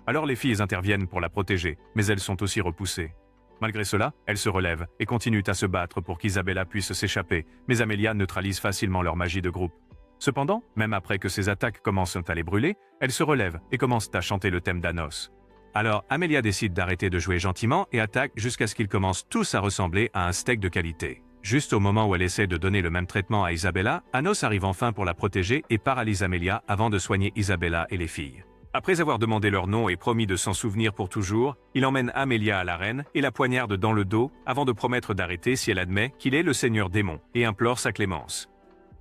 Alors les filles interviennent pour la protéger, mais elles sont aussi repoussées. Malgré cela, elles se relèvent et continuent à se battre pour qu'Isabella puisse s'échapper, mais Amelia neutralise facilement leur magie de groupe. Cependant, même après que ces attaques commencent à les brûler, elles se relèvent et commencent à chanter le thème d'Anos. Alors Amelia décide d'arrêter de jouer gentiment et attaque jusqu'à ce qu'ils commencent tous à ressembler à un steak de qualité. Juste au moment où elle essaie de donner le même traitement à Isabella, Anos arrive enfin pour la protéger et paralyse Amelia avant de soigner Isabella et les filles. Après avoir demandé leur nom et promis de s'en souvenir pour toujours, il emmène Amelia à l'arène et la poignarde dans le dos avant de promettre d'arrêter si elle admet qu'il est le seigneur démon et implore sa clémence.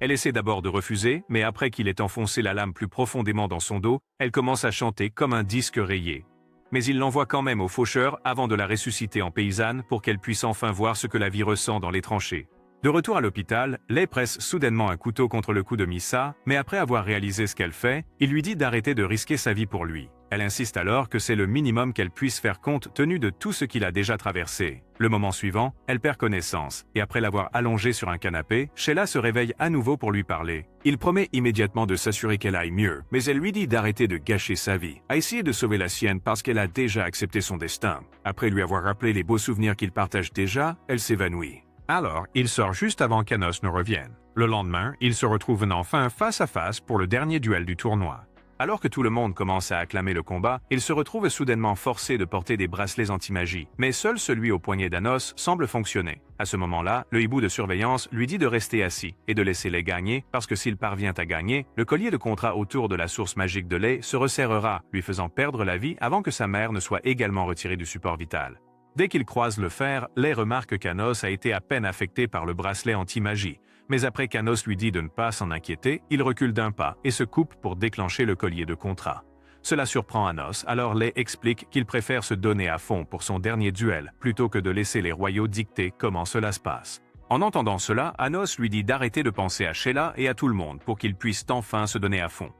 Elle essaie d'abord de refuser, mais après qu'il ait enfoncé la lame plus profondément dans son dos, elle commence à chanter comme un disque rayé. Mais il l'envoie quand même au faucheur avant de la ressusciter en paysanne pour qu'elle puisse enfin voir ce que la vie ressent dans les tranchées. De retour à l'hôpital, Lay presse soudainement un couteau contre le cou de Misa, mais après avoir réalisé ce qu'elle fait, il lui dit d'arrêter de risquer sa vie pour lui. Elle insiste alors que c'est le minimum qu'elle puisse faire compte tenu de tout ce qu'il a déjà traversé. Le moment suivant, elle perd connaissance, et après l'avoir allongé sur un canapé, Sheila se réveille à nouveau pour lui parler. Il promet immédiatement de s'assurer qu'elle aille mieux, mais elle lui dit d'arrêter de gâcher sa vie, à essayer de sauver la sienne parce qu'elle a déjà accepté son destin. Après lui avoir rappelé les beaux souvenirs qu'ils partagent déjà, elle s'évanouit. Alors, il sort juste avant qu'Anos ne revienne. Le lendemain, ils se retrouvent enfin face à face pour le dernier duel du tournoi. Alors que tout le monde commence à acclamer le combat, il se retrouve soudainement forcé de porter des bracelets anti-magie, mais seul celui au poignet d'Anos semble fonctionner. À ce moment-là, le hibou de surveillance lui dit de rester assis et de laisser Lay gagner, parce que s'il parvient à gagner, le collier de contrat autour de la source magique de Lay se resserrera, lui faisant perdre la vie avant que sa mère ne soit également retirée du support vital. Dès qu'il croise le fer, Lay remarque qu'Anos a été à peine affecté par le bracelet anti-magie. Mais après qu'Anos lui dit de ne pas s'en inquiéter, il recule d'un pas et se coupe pour déclencher le collier de contrat. Cela surprend Anos, alors Lay explique qu'il préfère se donner à fond pour son dernier duel plutôt que de laisser les royaux dicter comment cela se passe. En entendant cela, Anos lui dit d'arrêter de penser à Sheila et à tout le monde pour qu'ils puissent enfin se donner à fond.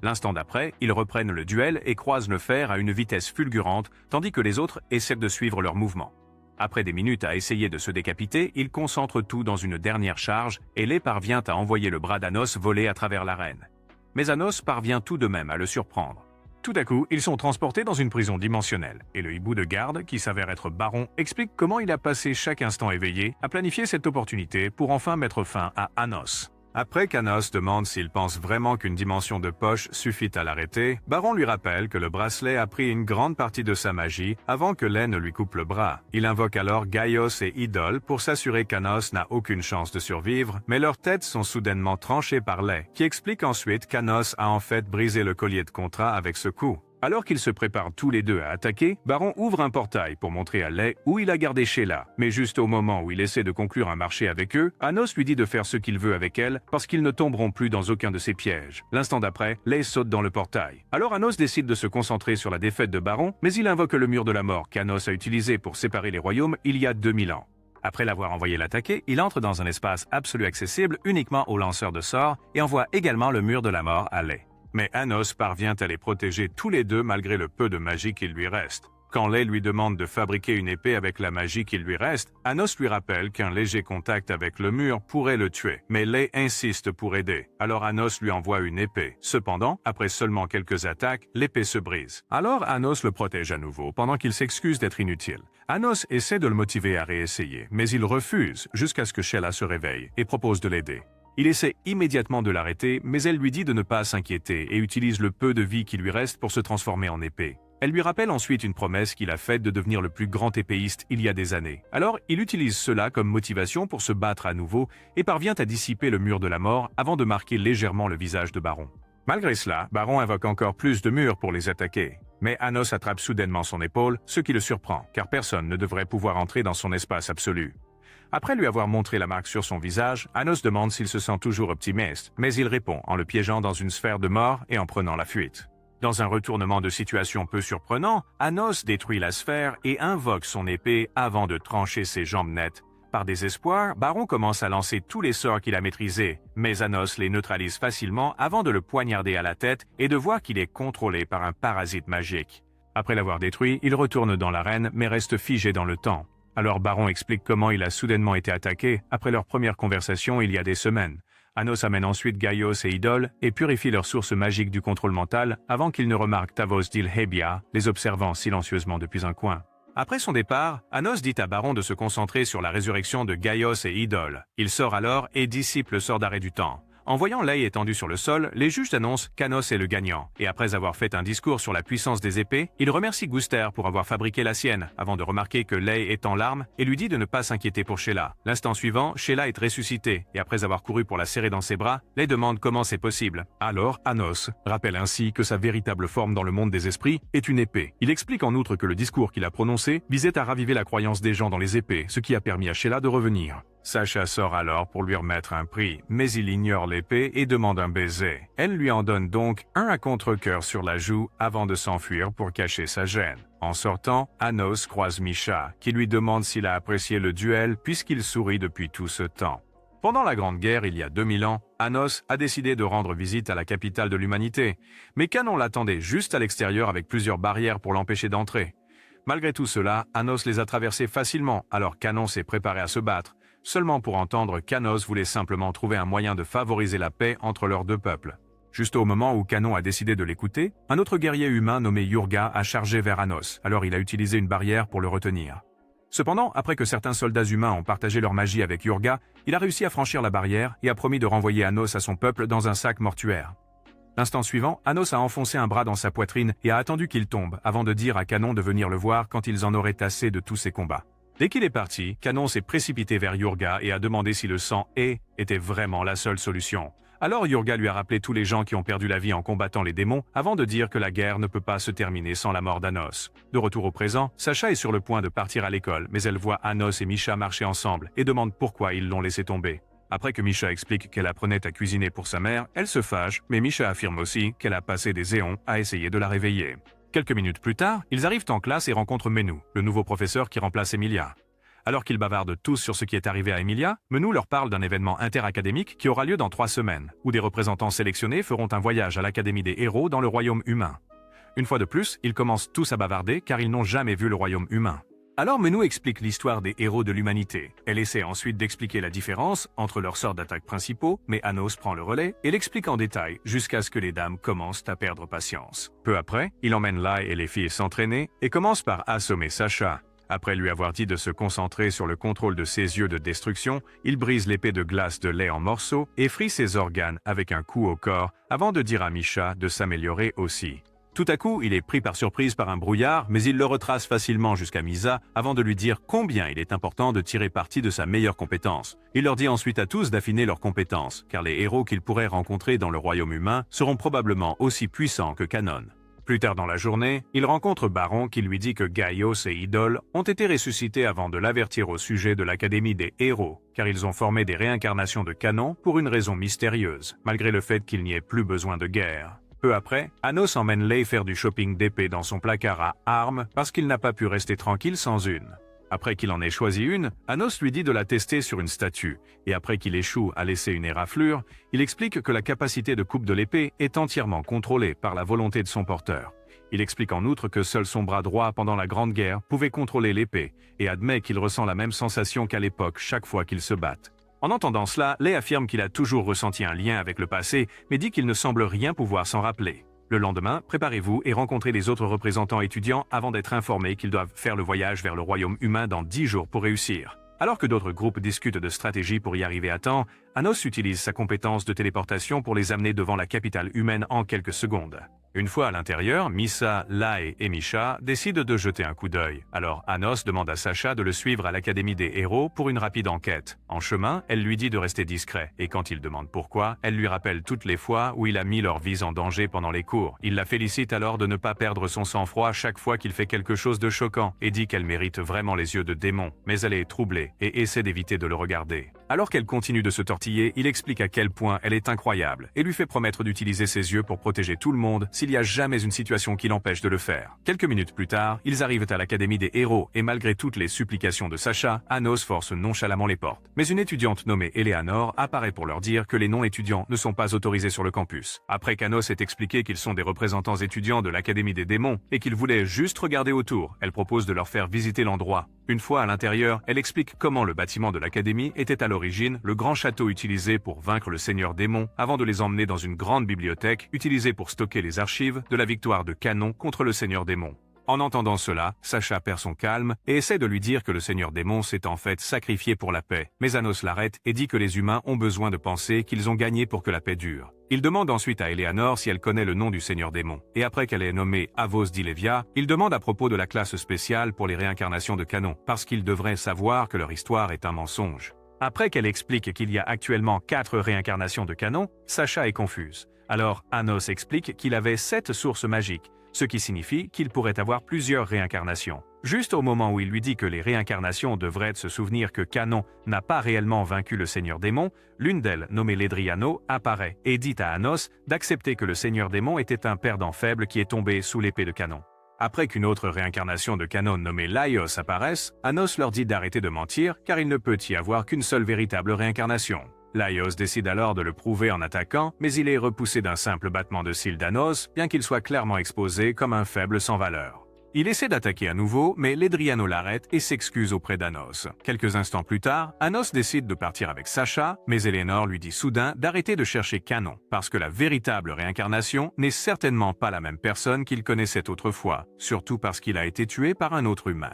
L'instant d'après, ils reprennent le duel et croisent le fer à une vitesse fulgurante, tandis que les autres essaient de suivre leurs mouvements. Après des minutes à essayer de se décapiter, ils concentrent tout dans une dernière charge et Lay parvient à envoyer le bras d'Anos voler à travers l'arène. Mais Anos parvient tout de même à le surprendre. Tout à coup, ils sont transportés dans une prison dimensionnelle, et le hibou de garde, qui s'avère être Baron, explique comment il a passé chaque instant éveillé à planifier cette opportunité pour enfin mettre fin à Anos. Après qu'Anos demande s'il pense vraiment qu'une dimension de poche suffit à l'arrêter, Baron lui rappelle que le bracelet a pris une grande partie de sa magie avant que Lei ne lui coupe le bras. Il invoque alors Gaios et Idol pour s'assurer qu'Anos n'a aucune chance de survivre, mais leurs têtes sont soudainement tranchées par Lei, qui explique ensuite qu'Anos a en fait brisé le collier de contrat avec ce coup. Alors qu'ils se préparent tous les deux à attaquer, Baron ouvre un portail pour montrer à Lei où il a gardé Sheila. Mais juste au moment où il essaie de conclure un marché avec eux, Anos lui dit de faire ce qu'il veut avec elle parce qu'ils ne tomberont plus dans aucun de ses pièges. L'instant d'après, Lei saute dans le portail. Alors Anos décide de se concentrer sur la défaite de Baron, mais il invoque le mur de la mort qu'Anos a utilisé pour séparer les royaumes il y a 2000 ans. Après l'avoir envoyé l'attaquer, il entre dans un espace absolu accessible uniquement aux lanceurs de sorts et envoie également le mur de la mort à Lei. Mais Anos parvient à les protéger tous les deux malgré le peu de magie qu'il lui reste. Quand Lei lui demande de fabriquer une épée avec la magie qu'il lui reste, Anos lui rappelle qu'un léger contact avec le mur pourrait le tuer. Mais Lei insiste pour aider, alors Anos lui envoie une épée. Cependant, après seulement quelques attaques, l'épée se brise. Alors Anos le protège à nouveau, pendant qu'il s'excuse d'être inutile. Anos essaie de le motiver à réessayer, mais il refuse jusqu'à ce que Sheila se réveille et propose de l'aider. Il essaie immédiatement de l'arrêter, mais elle lui dit de ne pas s'inquiéter et utilise le peu de vie qui lui reste pour se transformer en épée. Elle lui rappelle ensuite une promesse qu'il a faite de devenir le plus grand épéiste il y a des années. Alors, il utilise cela comme motivation pour se battre à nouveau et parvient à dissiper le mur de la mort avant de marquer légèrement le visage de Baron. Malgré cela, Baron invoque encore plus de murs pour les attaquer. Mais Anos attrape soudainement son épaule, ce qui le surprend, car personne ne devrait pouvoir entrer dans son espace absolu. Après lui avoir montré la marque sur son visage, Anos demande s'il se sent toujours optimiste, mais il répond en le piégeant dans une sphère de mort et en prenant la fuite. Dans un retournement de situation peu surprenant, Anos détruit la sphère et invoque son épée avant de trancher ses jambes nettes. Par désespoir, Baron commence à lancer tous les sorts qu'il a maîtrisés, mais Anos les neutralise facilement avant de le poignarder à la tête et de voir qu'il est contrôlé par un parasite magique. Après l'avoir détruit, il retourne dans l'arène mais reste figé dans le temps. Alors Baron explique comment il a soudainement été attaqué après leur première conversation il y a des semaines. Anos amène ensuite Gaios et Idol et purifie leur source magique du contrôle mental avant qu'ils ne remarquent Tavos d'Ilhebia, les observant silencieusement depuis un coin. Après son départ, Anos dit à Baron de se concentrer sur la résurrection de Gaios et Idol. Il sort alors et dissipe le sort d'arrêt du temps. En voyant Lei étendue sur le sol, les juges annoncent qu'Anos est le gagnant. Et après avoir fait un discours sur la puissance des épées, il remercie Guster pour avoir fabriqué la sienne, avant de remarquer que Lei est en larmes et lui dit de ne pas s'inquiéter pour Sheila. L'instant suivant, Sheila est ressuscitée, et après avoir couru pour la serrer dans ses bras, Lei demande comment c'est possible. Alors, Anos rappelle ainsi que sa véritable forme dans le monde des esprits est une épée. Il explique en outre que le discours qu'il a prononcé visait à raviver la croyance des gens dans les épées, ce qui a permis à Sheila de revenir. Sacha sort alors pour lui remettre un prix, mais il ignore l'épée et demande un baiser. Elle lui en donne donc un à contre-cœur sur la joue avant de s'enfuir pour cacher sa gêne. En sortant, Anos croise Misha, qui lui demande s'il a apprécié le duel puisqu'il sourit depuis tout ce temps. Pendant la Grande Guerre, il y a 2000 ans, Anos a décidé de rendre visite à la capitale de l'humanité, mais Canon l'attendait juste à l'extérieur avec plusieurs barrières pour l'empêcher d'entrer. Malgré tout cela, Anos les a traversées facilement, alors Canon s'est préparé à se battre, seulement pour entendre qu'Anos voulait simplement trouver un moyen de favoriser la paix entre leurs deux peuples. Juste au moment où Canon a décidé de l'écouter, un autre guerrier humain nommé Yurga a chargé vers Anos, alors il a utilisé une barrière pour le retenir. Cependant, après que certains soldats humains ont partagé leur magie avec Yurga, il a réussi à franchir la barrière et a promis de renvoyer Anos à son peuple dans un sac mortuaire. L'instant suivant, Anos a enfoncé un bras dans sa poitrine et a attendu qu'il tombe avant de dire à Canon de venir le voir quand ils en auraient assez de tous ces combats. Dès qu'il est parti, Canon s'est précipité vers Yurga et a demandé si le sang était vraiment la seule solution. Alors Yurga lui a rappelé tous les gens qui ont perdu la vie en combattant les démons avant de dire que la guerre ne peut pas se terminer sans la mort d'Anos. De retour au présent, Sacha est sur le point de partir à l'école, mais elle voit Anos et Misha marcher ensemble et demande pourquoi ils l'ont laissé tomber. Après que Misha explique qu'elle apprenait à cuisiner pour sa mère, elle se fâche, mais Misha affirme aussi qu'elle a passé des éons à essayer de la réveiller. Quelques minutes plus tard, ils arrivent en classe et rencontrent Menou, le nouveau professeur qui remplace Emilia. Alors qu'ils bavardent tous sur ce qui est arrivé à Emilia, Menou leur parle d'un événement interacadémique qui aura lieu dans 3 semaines, où des représentants sélectionnés feront un voyage à l'Académie des héros dans le royaume humain. Une fois de plus, ils commencent tous à bavarder car ils n'ont jamais vu le royaume humain. Alors Menou explique l'histoire des héros de l'humanité. Elle essaie ensuite d'expliquer la différence entre leurs sorts d'attaque principaux, mais Anos prend le relais et l'explique en détail jusqu'à ce que les dames commencent à perdre patience. Peu après, il emmène Lai et les filles s'entraîner et commence par assommer Sasha. Après lui avoir dit de se concentrer sur le contrôle de ses yeux de destruction, il brise l'épée de glace de lait en morceaux et frit ses organes avec un coup au corps avant de dire à Misha de s'améliorer aussi. Tout à coup, il est pris par surprise par un brouillard, mais il le retrace facilement jusqu'à Misa avant de lui dire combien il est important de tirer parti de sa meilleure compétence. Il leur dit ensuite à tous d'affiner leurs compétences, car les héros qu'ils pourraient rencontrer dans le royaume humain seront probablement aussi puissants que Kanon. Plus tard dans la journée, il rencontre Baron qui lui dit que Gaios et Idol ont été ressuscités avant de l'avertir au sujet de l'Académie des héros, car ils ont formé des réincarnations de Kanon pour une raison mystérieuse, malgré le fait qu'il n'y ait plus besoin de guerre. Peu après, Anos emmène Lei faire du shopping d'épées dans son placard à armes parce qu'il n'a pas pu rester tranquille sans une. Après qu'il en ait choisi une, Anos lui dit de la tester sur une statue, et après qu'il échoue à laisser une éraflure, il explique que la capacité de coupe de l'épée est entièrement contrôlée par la volonté de son porteur. Il explique en outre que seul son bras droit pendant la Grande Guerre pouvait contrôler l'épée, et admet qu'il ressent la même sensation qu'à l'époque chaque fois qu'ils se battent. En entendant cela, Lei affirme qu'il a toujours ressenti un lien avec le passé, mais dit qu'il ne semble rien pouvoir s'en rappeler. Le lendemain, préparez-vous et rencontrez les autres représentants étudiants avant d'être informés qu'ils doivent faire le voyage vers le royaume humain dans 10 jours pour réussir. Alors que d'autres groupes discutent de stratégies pour y arriver à temps, Anos utilise sa compétence de téléportation pour les amener devant la capitale humaine en quelques secondes. Une fois à l'intérieur, Misa, Lai et Misha décident de jeter un coup d'œil. Alors Anos demande à Sasha de le suivre à l'Académie des héros pour une rapide enquête. En chemin, elle lui dit de rester discret, et quand il demande pourquoi, elle lui rappelle toutes les fois où il a mis leur vie en danger pendant les cours. Il la félicite alors de ne pas perdre son sang-froid chaque fois qu'il fait quelque chose de choquant, et dit qu'elle mérite vraiment les yeux de démon, mais elle est troublée et essaie d'éviter de le regarder. Alors qu'elle continue de se tortiller, il explique à quel point elle est incroyable, et lui fait promettre d'utiliser ses yeux pour protéger tout le monde s'il n'y a jamais une situation qui l'empêche de le faire. Quelques minutes plus tard, ils arrivent à l'Académie des héros et malgré toutes les supplications de Sasha, Anos force nonchalamment les portes. Mais une étudiante nommée Eleanor apparaît pour leur dire que les non-étudiants ne sont pas autorisés sur le campus. Après qu'Anos ait expliqué qu'ils sont des représentants étudiants de l'Académie des démons et qu'ils voulaient juste regarder autour, elle propose de leur faire visiter l'endroit. Une fois à l'intérieur, elle explique comment le bâtiment de l'Académie était à l'origine le grand château utilisé pour vaincre le Seigneur Démon avant de les emmener dans une grande bibliothèque utilisée pour stocker les archives de la victoire de Kanon contre le Seigneur Démon. En entendant cela, Sasha perd son calme et essaie de lui dire que le Seigneur Démon s'est en fait sacrifié pour la paix. Mais Anos l'arrête et dit que les humains ont besoin de penser qu'ils ont gagné pour que la paix dure. Il demande ensuite à Eleanor si elle connaît le nom du Seigneur Démon. Et après qu'elle ait nommé Avos d'Ilevia, il demande à propos de la classe spéciale pour les réincarnations de Kanon, parce qu'il devrait savoir que leur histoire est un mensonge. Après qu'elle explique qu'il y a actuellement 4 réincarnations de Kanon, Sasha est confuse. Alors Anos explique qu'il avait 7 sources magiques, ce qui signifie qu'il pourrait avoir plusieurs réincarnations. Juste au moment où il lui dit que les réincarnations devraient se souvenir que Kanon n'a pas réellement vaincu le Seigneur Démon, l'une d'elles, nommée Ledriano, apparaît et dit à Anos d'accepter que le Seigneur Démon était un perdant faible qui est tombé sous l'épée de Kanon. Après qu'une autre réincarnation de Kanon nommée Laios apparaisse, Anos leur dit d'arrêter de mentir car il ne peut y avoir qu'une seule véritable réincarnation. Laios décide alors de le prouver en attaquant, mais il est repoussé d'un simple battement de cils d'Anos, bien qu'il soit clairement exposé comme un faible sans valeur. Il essaie d'attaquer à nouveau, mais Ledriano l'arrête et s'excuse auprès d'Anos. Quelques instants plus tard, Anos décide de partir avec Sasha, mais Eleanor lui dit soudain d'arrêter de chercher Kanon, parce que la véritable réincarnation n'est certainement pas la même personne qu'il connaissait autrefois, surtout parce qu'il a été tué par un autre humain.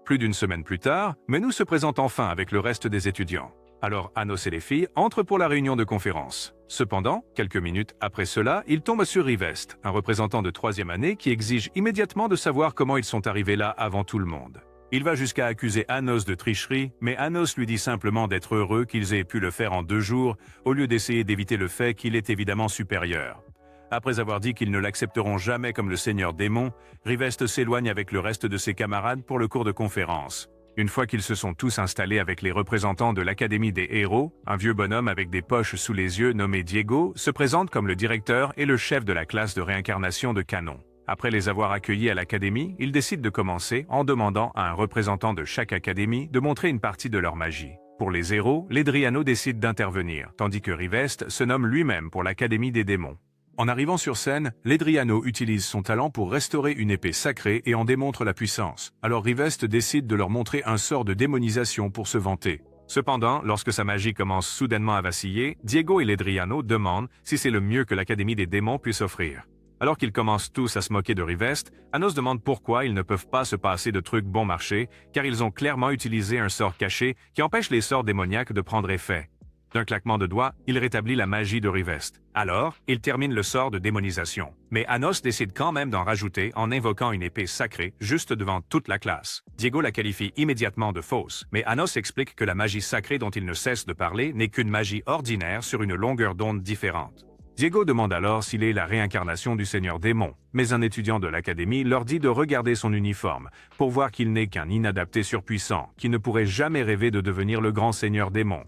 Plus d'une semaine plus tard, Menou se présente enfin avec le reste des étudiants. Alors Anos et les filles entrent pour la réunion de conférence. Cependant, quelques minutes après cela, ils tombent sur Rivest, un représentant de 3e année qui exige immédiatement de savoir comment ils sont arrivés là avant tout le monde. Il va jusqu'à accuser Anos de tricherie, mais Anos lui dit simplement d'être heureux qu'ils aient pu le faire en 2 jours, au lieu d'essayer d'éviter le fait qu'il est évidemment supérieur. Après avoir dit qu'ils ne l'accepteront jamais comme le Seigneur Démon, Rivest s'éloigne avec le reste de ses camarades pour le cours de conférence. Une fois qu'ils se sont tous installés avec les représentants de l'Académie des héros, un vieux bonhomme avec des poches sous les yeux nommé Diego se présente comme le directeur et le chef de la classe de réincarnation de Kanon. Après les avoir accueillis à l'Académie, il décide de commencer en demandant à un représentant de chaque Académie de montrer une partie de leur magie. Pour les héros, Ledriano décide d'intervenir, tandis que Rivest se nomme lui-même pour l'Académie des démons. En arrivant sur scène, Ledriano utilise son talent pour restaurer une épée sacrée et en démontre la puissance. Alors Rivest décide de leur montrer un sort de démonisation pour se vanter. Cependant, lorsque sa magie commence soudainement à vaciller, Diego et Ledriano demandent si c'est le mieux que l'Académie des démons puisse offrir. Alors qu'ils commencent tous à se moquer de Rivest, Anos demande pourquoi ils ne peuvent pas se passer de trucs bon marché, car ils ont clairement utilisé un sort caché qui empêche les sorts démoniaques de prendre effet. D'un claquement de doigts, il rétablit la magie de Rivest. Alors, il termine le sort de démonisation. Mais Anos décide quand même d'en rajouter en invoquant une épée sacrée juste devant toute la classe. Diego la qualifie immédiatement de fausse, mais Anos explique que la magie sacrée dont il ne cesse de parler n'est qu'une magie ordinaire sur une longueur d'onde différente. Diego demande alors s'il est la réincarnation du Seigneur Démon, mais un étudiant de l'Académie leur dit de regarder son uniforme pour voir qu'il n'est qu'un inadapté surpuissant qui ne pourrait jamais rêver de devenir le grand Seigneur Démon.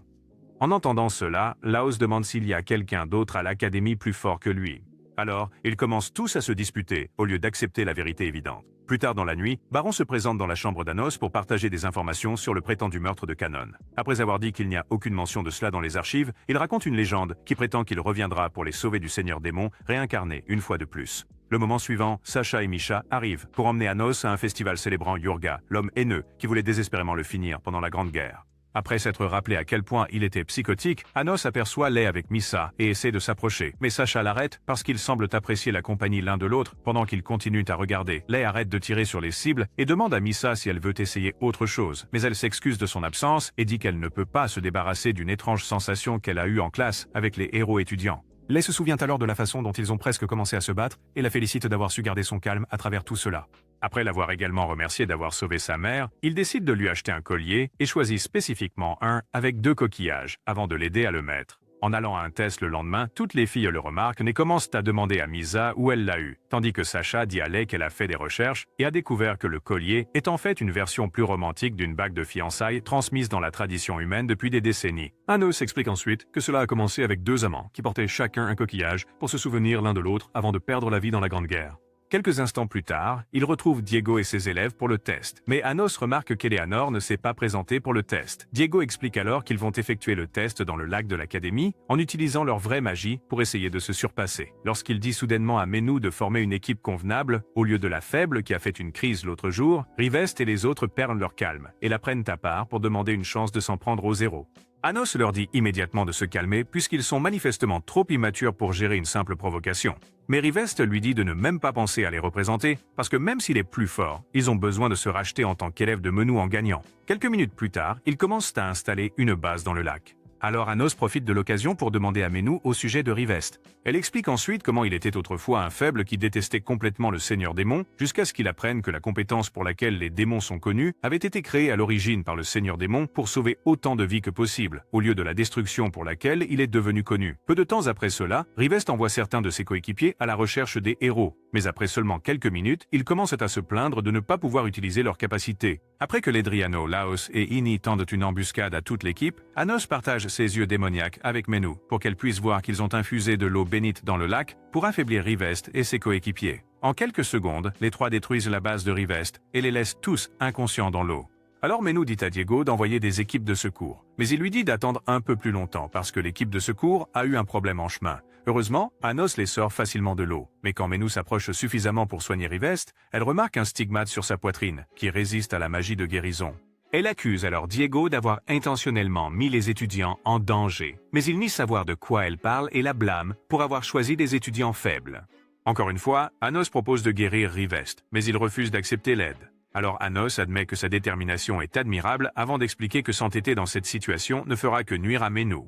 En entendant cela, Laos demande s'il y a quelqu'un d'autre à l'Académie plus fort que lui. Alors, ils commencent tous à se disputer, au lieu d'accepter la vérité évidente. Plus tard dans la nuit, Baron se présente dans la chambre d'Anos pour partager des informations sur le prétendu meurtre de Canon. Après avoir dit qu'il n'y a aucune mention de cela dans les archives, il raconte une légende qui prétend qu'il reviendra pour les sauver du Seigneur Démon, réincarné une fois de plus. Le moment suivant, Sacha et Misha arrivent pour emmener Anos à un festival célébrant Yurga, l'homme haineux qui voulait désespérément le finir pendant la Grande Guerre. Après s'être rappelé à quel point il était psychotique, Anos aperçoit Lei avec Misa et essaie de s'approcher. Mais Sacha l'arrête parce qu'ils semblent apprécier la compagnie l'un de l'autre pendant qu'ils continuent à regarder. Lei arrête de tirer sur les cibles et demande à Misa si elle veut essayer autre chose. Mais elle s'excuse de son absence et dit qu'elle ne peut pas se débarrasser d'une étrange sensation qu'elle a eue en classe avec les héros étudiants. Lei se souvient alors de la façon dont ils ont presque commencé à se battre et la félicite d'avoir su garder son calme à travers tout cela. Après l'avoir également remercié d'avoir sauvé sa mère, il décide de lui acheter un collier et choisit spécifiquement un avec 2 coquillages avant de l'aider à le mettre. En allant à un test le lendemain, toutes les filles le remarquent et commencent à demander à Misa où elle l'a eu, tandis que Sacha dit à Lei qu'elle a fait des recherches et a découvert que le collier est en fait une version plus romantique d'une bague de fiançailles transmise dans la tradition humaine depuis des décennies. Anos explique ensuite que cela a commencé avec 2 amants qui portaient chacun un coquillage pour se souvenir l'un de l'autre avant de perdre la vie dans la Grande Guerre. Quelques instants plus tard, il retrouve Diego et ses élèves pour le test, mais Anos remarque qu'Eleanor ne s'est pas présentée pour le test. Diego explique alors qu'ils vont effectuer le test dans le lac de l'Académie en utilisant leur vraie magie pour essayer de se surpasser. Lorsqu'il dit soudainement à Menou de former une équipe convenable, au lieu de la faible qui a fait une crise l'autre jour, Rivest et les autres perdent leur calme et la prennent à part pour demander une chance de s'en prendre aux zéros. Anos leur dit immédiatement de se calmer puisqu'ils sont manifestement trop immatures pour gérer une simple provocation. Mais Rivest lui dit de ne même pas penser à les représenter parce que même s'il est plus fort, ils ont besoin de se racheter en tant qu'élèves de Menou en gagnant. Quelques minutes plus tard, ils commencent à installer une base dans le lac. Alors Anos profite de l'occasion pour demander à Menou au sujet de Rivest. Elle explique ensuite comment il était autrefois un faible qui détestait complètement le Seigneur Démon, jusqu'à ce qu'il apprenne que la compétence pour laquelle les démons sont connus avait été créée à l'origine par le Seigneur Démon pour sauver autant de vies que possible, au lieu de la destruction pour laquelle il est devenu connu. Peu de temps après cela, Rivest envoie certains de ses coéquipiers à la recherche des héros, mais après seulement quelques minutes, ils commencent à se plaindre de ne pas pouvoir utiliser leurs capacités. Après que Ledriano, Laos et Ini tendent une embuscade à toute l'équipe, Anos partage ses yeux démoniaques avec Menou pour qu'elle puisse voir qu'ils ont infusé de l'eau bénite dans le lac pour affaiblir Rivest et ses coéquipiers. En quelques secondes, les 3 détruisent la base de Rivest et les laissent tous inconscients dans l'eau. Alors Menou dit à Diego d'envoyer des équipes de secours, mais il lui dit d'attendre un peu plus longtemps parce que l'équipe de secours a eu un problème en chemin. Heureusement, Anos les sort facilement de l'eau, mais quand Menou s'approche suffisamment pour soigner Rivest, elle remarque un stigmate sur sa poitrine qui résiste à la magie de guérison. Elle accuse alors Diego d'avoir intentionnellement mis les étudiants en danger, mais il nie savoir de quoi elle parle et la blâme pour avoir choisi des étudiants faibles. Encore une fois, Anos propose de guérir Rivest, mais il refuse d'accepter l'aide. Alors Anos admet que sa détermination est admirable avant d'expliquer que s'entêter dans cette situation ne fera que nuire à Menou.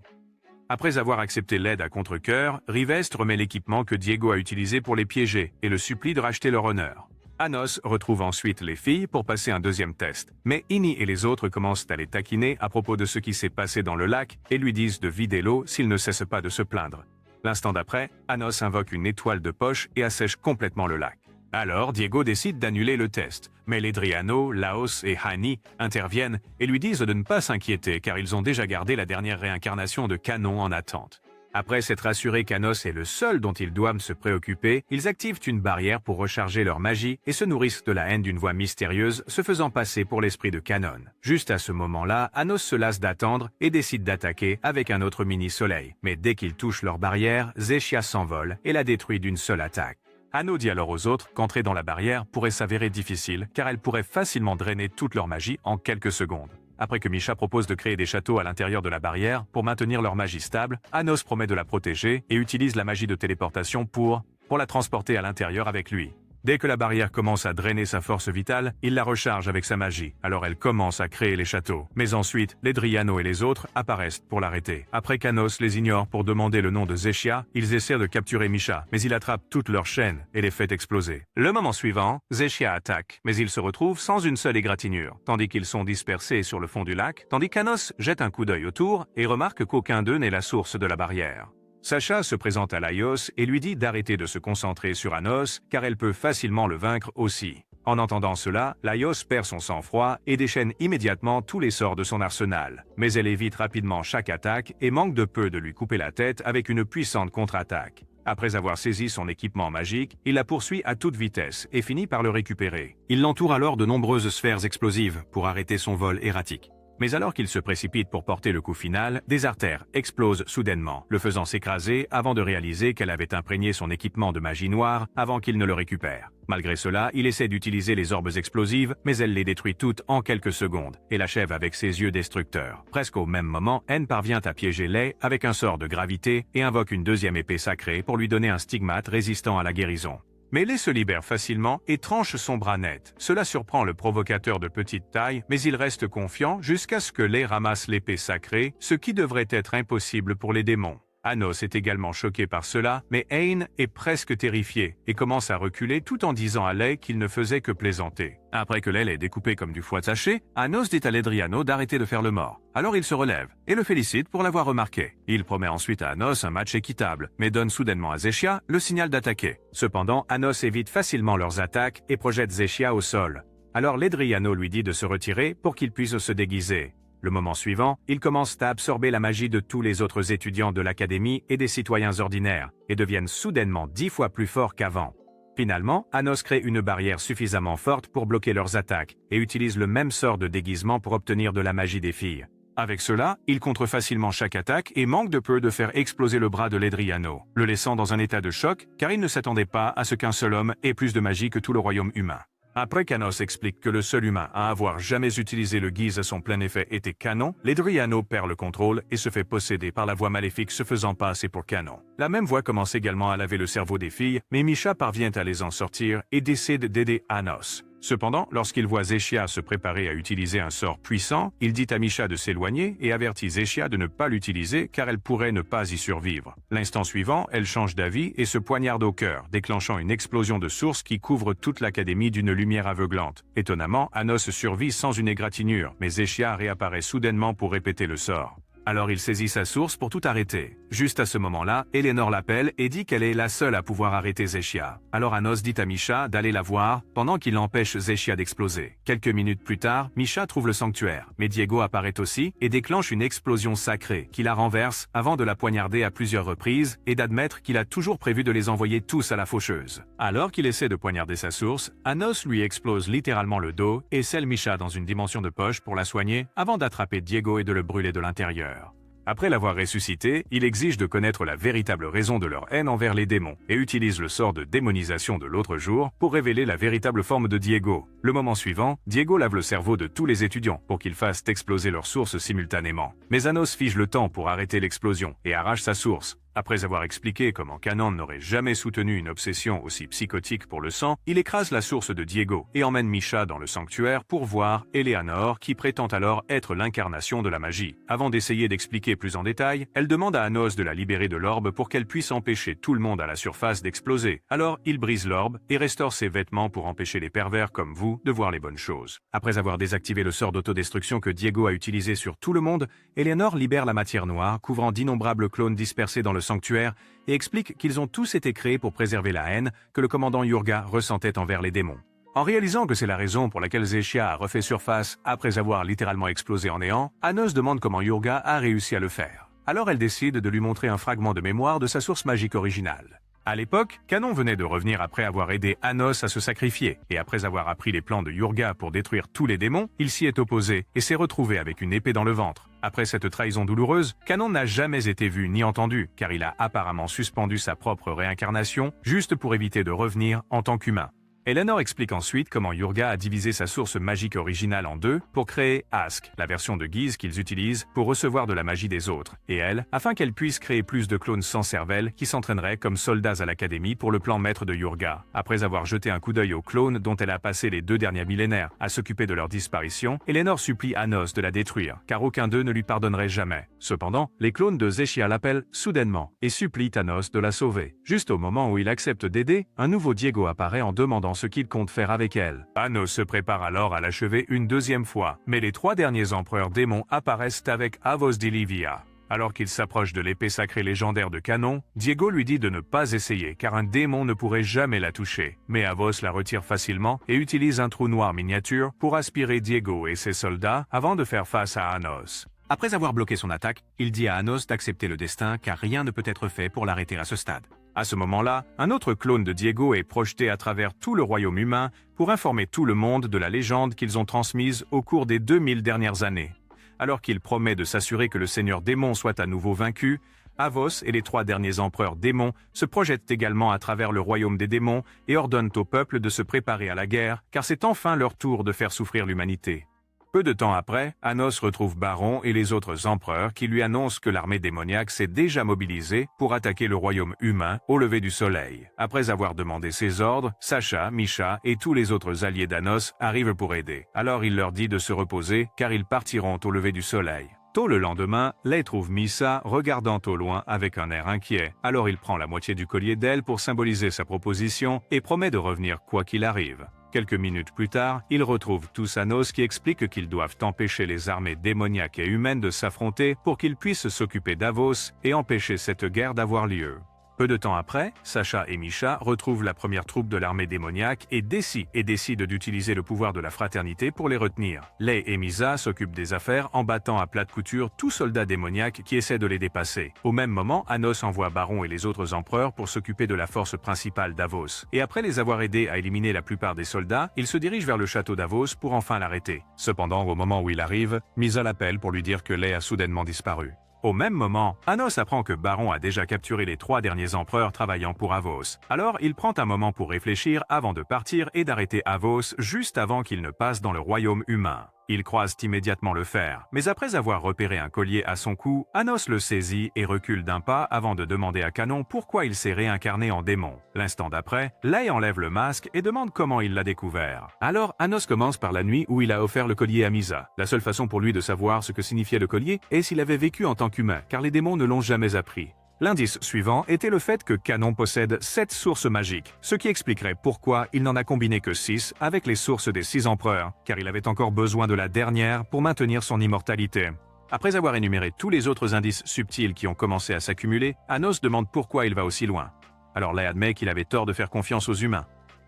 Après avoir accepté l'aide à contre-cœur, Rivest remet l'équipement que Diego a utilisé pour les piéger et le supplie de racheter leur honneur. Anos retrouve ensuite les filles pour passer un deuxième test, mais Ini et les autres commencent à les taquiner à propos de ce qui s'est passé dans le lac et lui disent de vider l'eau s'il ne cesse pas de se plaindre. L'instant d'après, Anos invoque une étoile de poche et assèche complètement le lac. Alors Diego décide d'annuler le test, mais Ledriano, Laos et Hani interviennent et lui disent de ne pas s'inquiéter car ils ont déjà gardé la dernière réincarnation de Canon en attente. Après s'être assuré qu'Anos est le seul dont ils doivent se préoccuper, ils activent une barrière pour recharger leur magie et se nourrissent de la haine d'une voix mystérieuse se faisant passer pour l'esprit de Kanon. Juste à ce moment-là, Anos se lasse d'attendre et décide d'attaquer avec un autre mini-soleil. Mais dès qu'ils touchent leur barrière, Zeshia s'envole et la détruit d'une seule attaque. Anno dit alors aux autres qu'entrer dans la barrière pourrait s'avérer difficile car elle pourrait facilement drainer toute leur magie en quelques secondes. Après que Misha propose de créer des châteaux à l'intérieur de la barrière pour maintenir leur magie stable, Anos promet de la protéger et utilise la magie de téléportation pour la transporter à l'intérieur avec lui. Dès que la barrière commence à drainer sa force vitale, il la recharge avec sa magie, alors elle commence à créer les châteaux. Mais ensuite, les Driano et les autres apparaissent pour l'arrêter. Après qu'Anos les ignore pour demander le nom de Zeshia, ils essaient de capturer Misha, mais il attrape toute leur chaîne et les fait exploser. Le moment suivant, Zeshia attaque, mais il se retrouve sans une seule égratignure, tandis qu'ils sont dispersés sur le fond du lac, tandis qu'Anos jette un coup d'œil autour et remarque qu'aucun d'eux n'est la source de la barrière. Sacha se présente à Laios et lui dit d'arrêter de se concentrer sur Anos car elle peut facilement le vaincre aussi. En entendant cela, Laios perd son sang-froid et déchaîne immédiatement tous les sorts de son arsenal. Mais elle évite rapidement chaque attaque et manque de peu de lui couper la tête avec une puissante contre-attaque. Après avoir saisi son équipement magique, il la poursuit à toute vitesse et finit par le récupérer. Il l'entoure alors de nombreuses sphères explosives pour arrêter son vol erratique. Mais alors qu'il se précipite pour porter le coup final, des artères explosent soudainement, le faisant s'écraser avant de réaliser qu'elle avait imprégné son équipement de magie noire avant qu'il ne le récupère. Malgré cela, il essaie d'utiliser les orbes explosives, mais elle les détruit toutes en quelques secondes et l'achève avec ses yeux destructeurs. Presque au même moment, N parvient à piéger Lei avec un sort de gravité et invoque une deuxième épée sacrée pour lui donner un stigmate résistant à la guérison. Mais Lei se libère facilement et tranche son bras net. Cela surprend le provocateur de petite taille, mais il reste confiant jusqu'à ce que Lei ramasse l'épée sacrée, ce qui devrait être impossible pour les démons. Anos est également choqué par cela, mais Ain est presque terrifié et commence à reculer tout en disant à Lei qu'il ne faisait que plaisanter. Après que Lei est découpé comme du foie taché, Anos dit à Ledriano d'arrêter de faire le mort. Alors il se relève et le félicite pour l'avoir remarqué. Il promet ensuite à Anos un match équitable, mais donne soudainement à Zeshia le signal d'attaquer. Cependant, Anos évite facilement leurs attaques et projette Zeshia au sol. Alors Ledriano lui dit de se retirer pour qu'il puisse se déguiser. Le moment suivant, ils commencent à absorber la magie de tous les autres étudiants de l'académie et des citoyens ordinaires, et deviennent soudainement 10 fois plus forts qu'avant. Finalement, Anos crée une barrière suffisamment forte pour bloquer leurs attaques, et utilise le même sort de déguisement pour obtenir de la magie des filles. Avec cela, il contre facilement chaque attaque et manque de peu de faire exploser le bras de Ledriano, le laissant dans un état de choc car il ne s'attendait pas à ce qu'un seul homme ait plus de magie que tout le royaume humain. Après qu'Anos explique que le seul humain à avoir jamais utilisé le guise à son plein effet était Canon, Ledriano perd le contrôle et se fait posséder par la voix maléfique se faisant passer pour Canon. La même voix commence également à laver le cerveau des filles, mais Misha parvient à les en sortir et décide d'aider Anos. Cependant, lorsqu'il voit Zeshia se préparer à utiliser un sort puissant, il dit à Misha de s'éloigner et avertit Zeshia de ne pas l'utiliser car elle pourrait ne pas y survivre. L'instant suivant, elle change d'avis et se poignarde au cœur, déclenchant une explosion de source qui couvre toute l'académie d'une lumière aveuglante. Étonnamment, Anos survit sans une égratignure, mais Zeshia réapparaît soudainement pour répéter le sort. Alors il saisit sa source pour tout arrêter. Juste à ce moment-là, Eleanor l'appelle et dit qu'elle est la seule à pouvoir arrêter Zeshia. Alors Anos dit à Misha d'aller la voir pendant qu'il empêche Zeshia d'exploser. Quelques minutes plus tard, Misha trouve le sanctuaire, mais Diego apparaît aussi et déclenche une explosion sacrée qui la renverse avant de la poignarder à plusieurs reprises et d'admettre qu'il a toujours prévu de les envoyer tous à la faucheuse. Alors qu'il essaie de poignarder sa source, Anos lui explose littéralement le dos et scelle Misha dans une dimension de poche pour la soigner avant d'attraper Diego et de le brûler de l'intérieur. Après l'avoir ressuscité, il exige de connaître la véritable raison de leur haine envers les démons et utilise le sort de démonisation de l'autre jour pour révéler la véritable forme de Diego. Le moment suivant, Diego lave le cerveau de tous les étudiants pour qu'ils fassent exploser leurs sources simultanément. Mais Anos fige le temps pour arrêter l'explosion et arrache sa source. Après avoir expliqué comment Canon n'aurait jamais soutenu une obsession aussi psychotique pour le sang, il écrase la source de Diego et emmène Misha dans le sanctuaire pour voir Eleanor qui prétend alors être l'incarnation de la magie. Avant d'essayer d'expliquer plus en détail, elle demande à Anos de la libérer de l'orbe pour qu'elle puisse empêcher tout le monde à la surface d'exploser. Alors il brise l'orbe et restaure ses vêtements pour empêcher les pervers comme vous de voir les bonnes choses. Après avoir désactivé le sort d'autodestruction que Diego a utilisé sur tout le monde, Eleanor libère la matière noire couvrant d'innombrables clones dispersés dans le sanctuaire et explique qu'ils ont tous été créés pour préserver la haine que le commandant Yurga ressentait envers les démons. En réalisant que c'est la raison pour laquelle Zeshia a refait surface après avoir littéralement explosé en néant, Anos demande comment Yurga a réussi à le faire. Alors elle décide de lui montrer un fragment de mémoire de sa source magique originale. À l'époque, Canon venait de revenir après avoir aidé Anos à se sacrifier, et après avoir appris les plans de Yurga pour détruire tous les démons, il s'y est opposé et s'est retrouvé avec une épée dans le ventre. Après cette trahison douloureuse, Canon n'a jamais été vu ni entendu, car il a apparemment suspendu sa propre réincarnation, juste pour éviter de revenir en tant qu'humain. Eleanor explique ensuite comment Yurga a divisé sa source magique originale en deux pour créer Ask, la version de guise qu'ils utilisent pour recevoir de la magie des autres, et elle, afin qu'elle puisse créer plus de clones sans cervelle qui s'entraîneraient comme soldats à l'académie pour le plan maître de Yurga. Après avoir jeté un coup d'œil aux clones dont elle a passé les 2 derniers millénaires à s'occuper de leur disparition, Eleanor supplie Anos de la détruire, car aucun d'eux ne lui pardonnerait jamais. Cependant, les clones de Zeshia l'appellent soudainement et supplient Anos de la sauver. Juste au moment où il accepte d'aider, un nouveau Diego apparaît en demandant ce qu'il compte faire avec elle. Anos se prépare alors à l'achever une deuxième fois, mais les 3 derniers empereurs démons apparaissent avec Avos d'Ilivia. Alors qu'il s'approche de l'épée sacrée légendaire de Canon, Diego lui dit de ne pas essayer car un démon ne pourrait jamais la toucher. Mais Avos la retire facilement et utilise un trou noir miniature pour aspirer Diego et ses soldats avant de faire face à Anos. Après avoir bloqué son attaque, il dit à Anos d'accepter le destin car rien ne peut être fait pour l'arrêter à ce stade. À ce moment-là, un autre clone de Diego est projeté à travers tout le royaume humain pour informer tout le monde de la légende qu'ils ont transmise au cours des 2000 dernières années. Alors qu'il promet de s'assurer que le seigneur démon soit à nouveau vaincu, Avos et les 3 derniers empereurs démons se projettent également à travers le royaume des démons et ordonnent au peuple de se préparer à la guerre car c'est enfin leur tour de faire souffrir l'humanité. Peu de temps après, Anos retrouve Baron et les autres empereurs qui lui annoncent que l'armée démoniaque s'est déjà mobilisée pour attaquer le royaume humain au lever du soleil. Après avoir demandé ses ordres, Sasha, Misha et tous les autres alliés d'Anos arrivent pour aider. Alors il leur dit de se reposer car ils partiront au lever du soleil. Tôt le lendemain, Lei trouve Misa regardant au loin avec un air inquiet. Alors il prend la moitié du collier d'elle pour symboliser sa proposition et promet de revenir quoi qu'il arrive. Quelques minutes plus tard, ils retrouvent tous Anos qui explique qu'ils doivent empêcher les armées démoniaques et humaines de s'affronter pour qu'ils puissent s'occuper d'Avos et empêcher cette guerre d'avoir lieu. Peu de temps après, Sasha et Misha retrouvent la première troupe de l'armée démoniaque et décident d'utiliser le pouvoir de la fraternité pour les retenir. Lei et Misa s'occupent des affaires en battant à plate couture tout soldat démoniaque qui essaie de les dépasser. Au même moment, Anos envoie Baron et les autres empereurs pour s'occuper de la force principale d'Avos. Et après les avoir aidés à éliminer la plupart des soldats, il se dirige vers le château d'Avos pour enfin l'arrêter. Cependant, au moment où il arrive, Misa l'appelle pour lui dire que Lei a soudainement disparu. Au même moment, Anos apprend que Baron a déjà capturé les 3 derniers empereurs travaillant pour Avos. Alors, il prend un moment pour réfléchir avant de partir et d'arrêter Avos juste avant qu'il ne passe dans le royaume humain. Il croise immédiatement le fer, mais après avoir repéré un collier à son cou, Anos le saisit et recule d'un pas avant de demander à Canon pourquoi il s'est réincarné en démon. L'instant d'après, Lei enlève le masque et demande comment il l'a découvert. Alors, Anos commence par la nuit où il a offert le collier à Misa. La seule façon pour lui de savoir ce que signifiait le collier est s'il avait vécu en tant qu'humain, car les démons ne l'ont jamais appris. L'indice suivant était le fait que Canon possède 7 sources magiques, ce qui expliquerait pourquoi il n'en a combiné que 6 avec les sources des 6 empereurs, car il avait encore besoin de la dernière pour maintenir son immortalité. Après avoir énuméré tous les autres indices subtils qui ont commencé à s'accumuler, Anos demande pourquoi il va aussi loin. Alors Lei admet qu'il avait tort de faire confiance aux humains.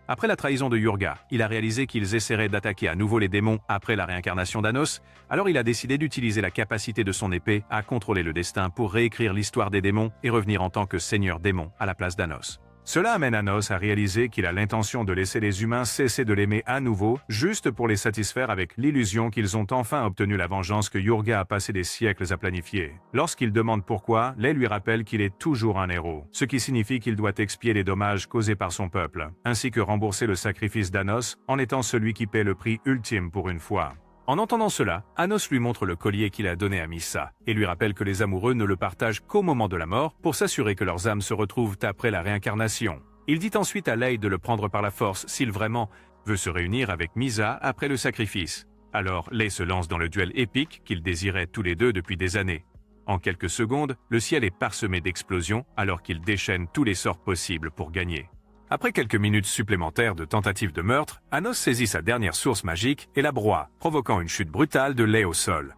Après la trahison de Yurga, il a réalisé qu'ils essaieraient d'attaquer à nouveau les démons après la réincarnation d'Anos, alors il a décidé d'utiliser la capacité de son épée à contrôler le destin pour réécrire l'histoire des démons et revenir en tant que seigneur démon à la place d'Anos. Cela amène Anos à réaliser qu'il a l'intention de laisser les humains cesser de l'aimer à nouveau, juste pour les satisfaire avec l'illusion qu'ils ont enfin obtenu la vengeance que Yurga a passé des siècles à planifier. Lorsqu'il demande pourquoi, Lei lui rappelle qu'il est toujours un héros, ce qui signifie qu'il doit expier les dommages causés par son peuple, ainsi que rembourser le sacrifice d'Anos en étant celui qui paie le prix ultime pour une fois. En entendant cela, Anos lui montre le collier qu'il a donné à Misa et lui rappelle que les amoureux ne le partagent qu'au moment de la mort pour s'assurer que leurs âmes se retrouvent après la réincarnation. Il dit ensuite à Lei de le prendre par la force s'il vraiment veut se réunir avec Misa après le sacrifice. Alors Lei se lance dans le duel épique qu'ils désiraient tous les deux depuis des années. En quelques secondes, le ciel est parsemé d'explosions alors qu'ils déchaînent tous les sorts possibles pour gagner. Après quelques minutes supplémentaires de tentatives de meurtre, Anos saisit sa dernière source magique et la broie, provoquant une chute brutale de Lei au sol.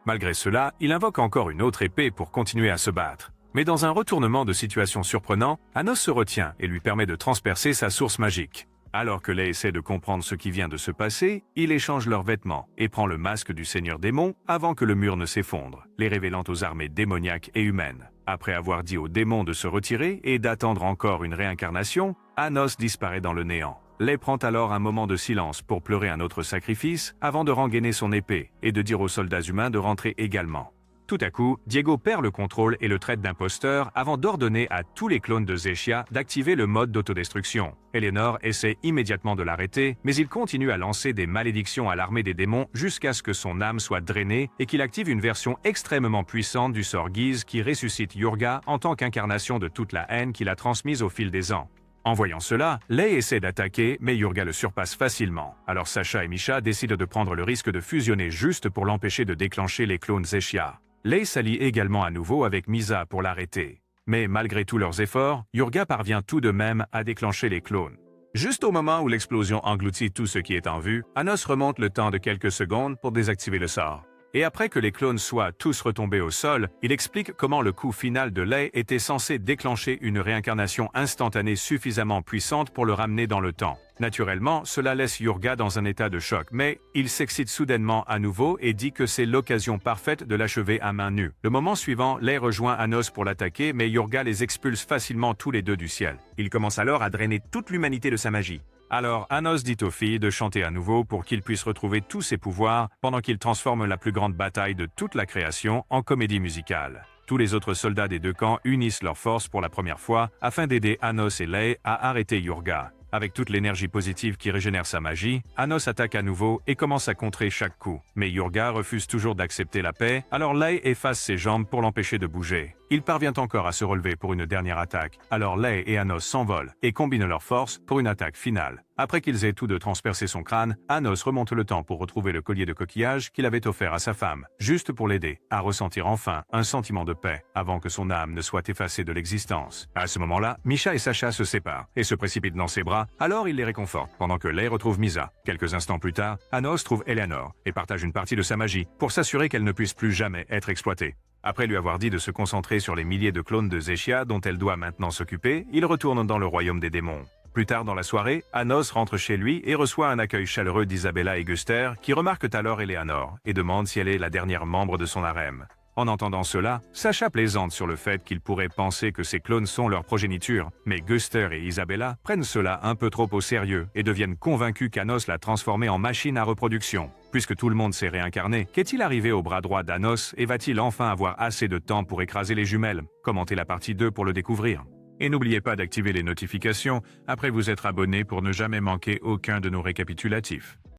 Malgré cela, il invoque encore une autre épée pour continuer à se battre. Mais dans un retournement de situation surprenant, Anos se retient et lui permet de transpercer sa source magique. Alors que Lei essaie de comprendre ce qui vient de se passer, il échange leurs vêtements et prend le masque du Seigneur Démon avant que le mur ne s'effondre, les révélant aux armées démoniaques et humaines. Après avoir dit aux démons de se retirer et d'attendre encore une réincarnation, Anos disparaît dans le néant. Lei prend alors un moment de silence pour pleurer un autre sacrifice avant de rengainer son épée et de dire aux soldats humains de rentrer également. Tout à coup, Diego perd le contrôle et le traite d'imposteur avant d'ordonner à tous les clones de Zechia d'activer le mode d'autodestruction. Eleanor essaie immédiatement de l'arrêter, mais il continue à lancer des malédictions à l'armée des démons jusqu'à ce que son âme soit drainée et qu'il active une version extrêmement puissante du sort Guise qui ressuscite Yurga en tant qu'incarnation de toute la haine qu'il a transmise au fil des ans. En voyant cela, Lei essaie d'attaquer, mais Yurga le surpasse facilement. Alors Sasha et Misha décident de prendre le risque de fusionner juste pour l'empêcher de déclencher les clones Zechia. Lei s'allie également à nouveau avec Misa pour l'arrêter. Mais malgré tous leurs efforts, Yurga parvient tout de même à déclencher les clones. Juste au moment où l'explosion engloutit tout ce qui est en vue, Anos remonte le temps de quelques secondes pour désactiver le sort. Et après que les clones soient tous retombés au sol, il explique comment le coup final de Lei était censé déclencher une réincarnation instantanée suffisamment puissante pour le ramener dans le temps. Naturellement, cela laisse Yurga dans un état de choc, mais il s'excite soudainement à nouveau et dit que c'est l'occasion parfaite de l'achever à main nue. Le moment suivant, Lei rejoint Anos pour l'attaquer, mais Yurga les expulse facilement tous les deux du ciel. Il commence alors à drainer toute l'humanité de sa magie. Alors Anos dit aux filles de chanter à nouveau pour qu'il puisse retrouver tous ses pouvoirs pendant qu'il transforme la plus grande bataille de toute la création en comédie musicale. Tous les autres soldats des deux camps unissent leurs forces pour la première fois afin d'aider Anos et Lei à arrêter Yurga. Avec toute l'énergie positive qui régénère sa magie, Anos attaque à nouveau et commence à contrer chaque coup. Mais Yurga refuse toujours d'accepter la paix, alors Lei efface ses jambes pour l'empêcher de bouger. Il parvient encore à se relever pour une dernière attaque, alors Lei et Anos s'envolent et combinent leurs forces pour une attaque finale. Après qu'ils aient tous deux transpercé son crâne, Anos remonte le temps pour retrouver le collier de coquillage qu'il avait offert à sa femme, juste pour l'aider à ressentir enfin un sentiment de paix avant que son âme ne soit effacée de l'existence. À ce moment-là, Misha et Sasha se séparent et se précipitent dans ses bras, alors il les réconforte pendant que Lei retrouve Misa. Quelques instants plus tard, Anos trouve Eleanor et partage une partie de sa magie pour s'assurer qu'elle ne puisse plus jamais être exploitée. Après lui avoir dit de se concentrer sur les milliers de clones de Zechia dont elle doit maintenant s'occuper, il retourne dans le royaume des démons. Plus tard dans la soirée, Anos rentre chez lui et reçoit un accueil chaleureux d'Isabella et Guster qui remarquent alors Eleanor et demandent si elle est la dernière membre de son harem. En entendant cela, Sasha plaisante sur le fait qu'il pourrait penser que ces clones sont leur progéniture, mais Guster et Isabella prennent cela un peu trop au sérieux et deviennent convaincus qu'Anos l'a transformé en machine à reproduction. Puisque tout le monde s'est réincarné, qu'est-il arrivé au bras droit d'Anos et va-t-il enfin avoir assez de temps pour écraser les jumelles? Commentez la partie 2 pour le découvrir. Et n'oubliez pas d'activer les notifications après vous être abonné pour ne jamais manquer aucun de nos récapitulatifs.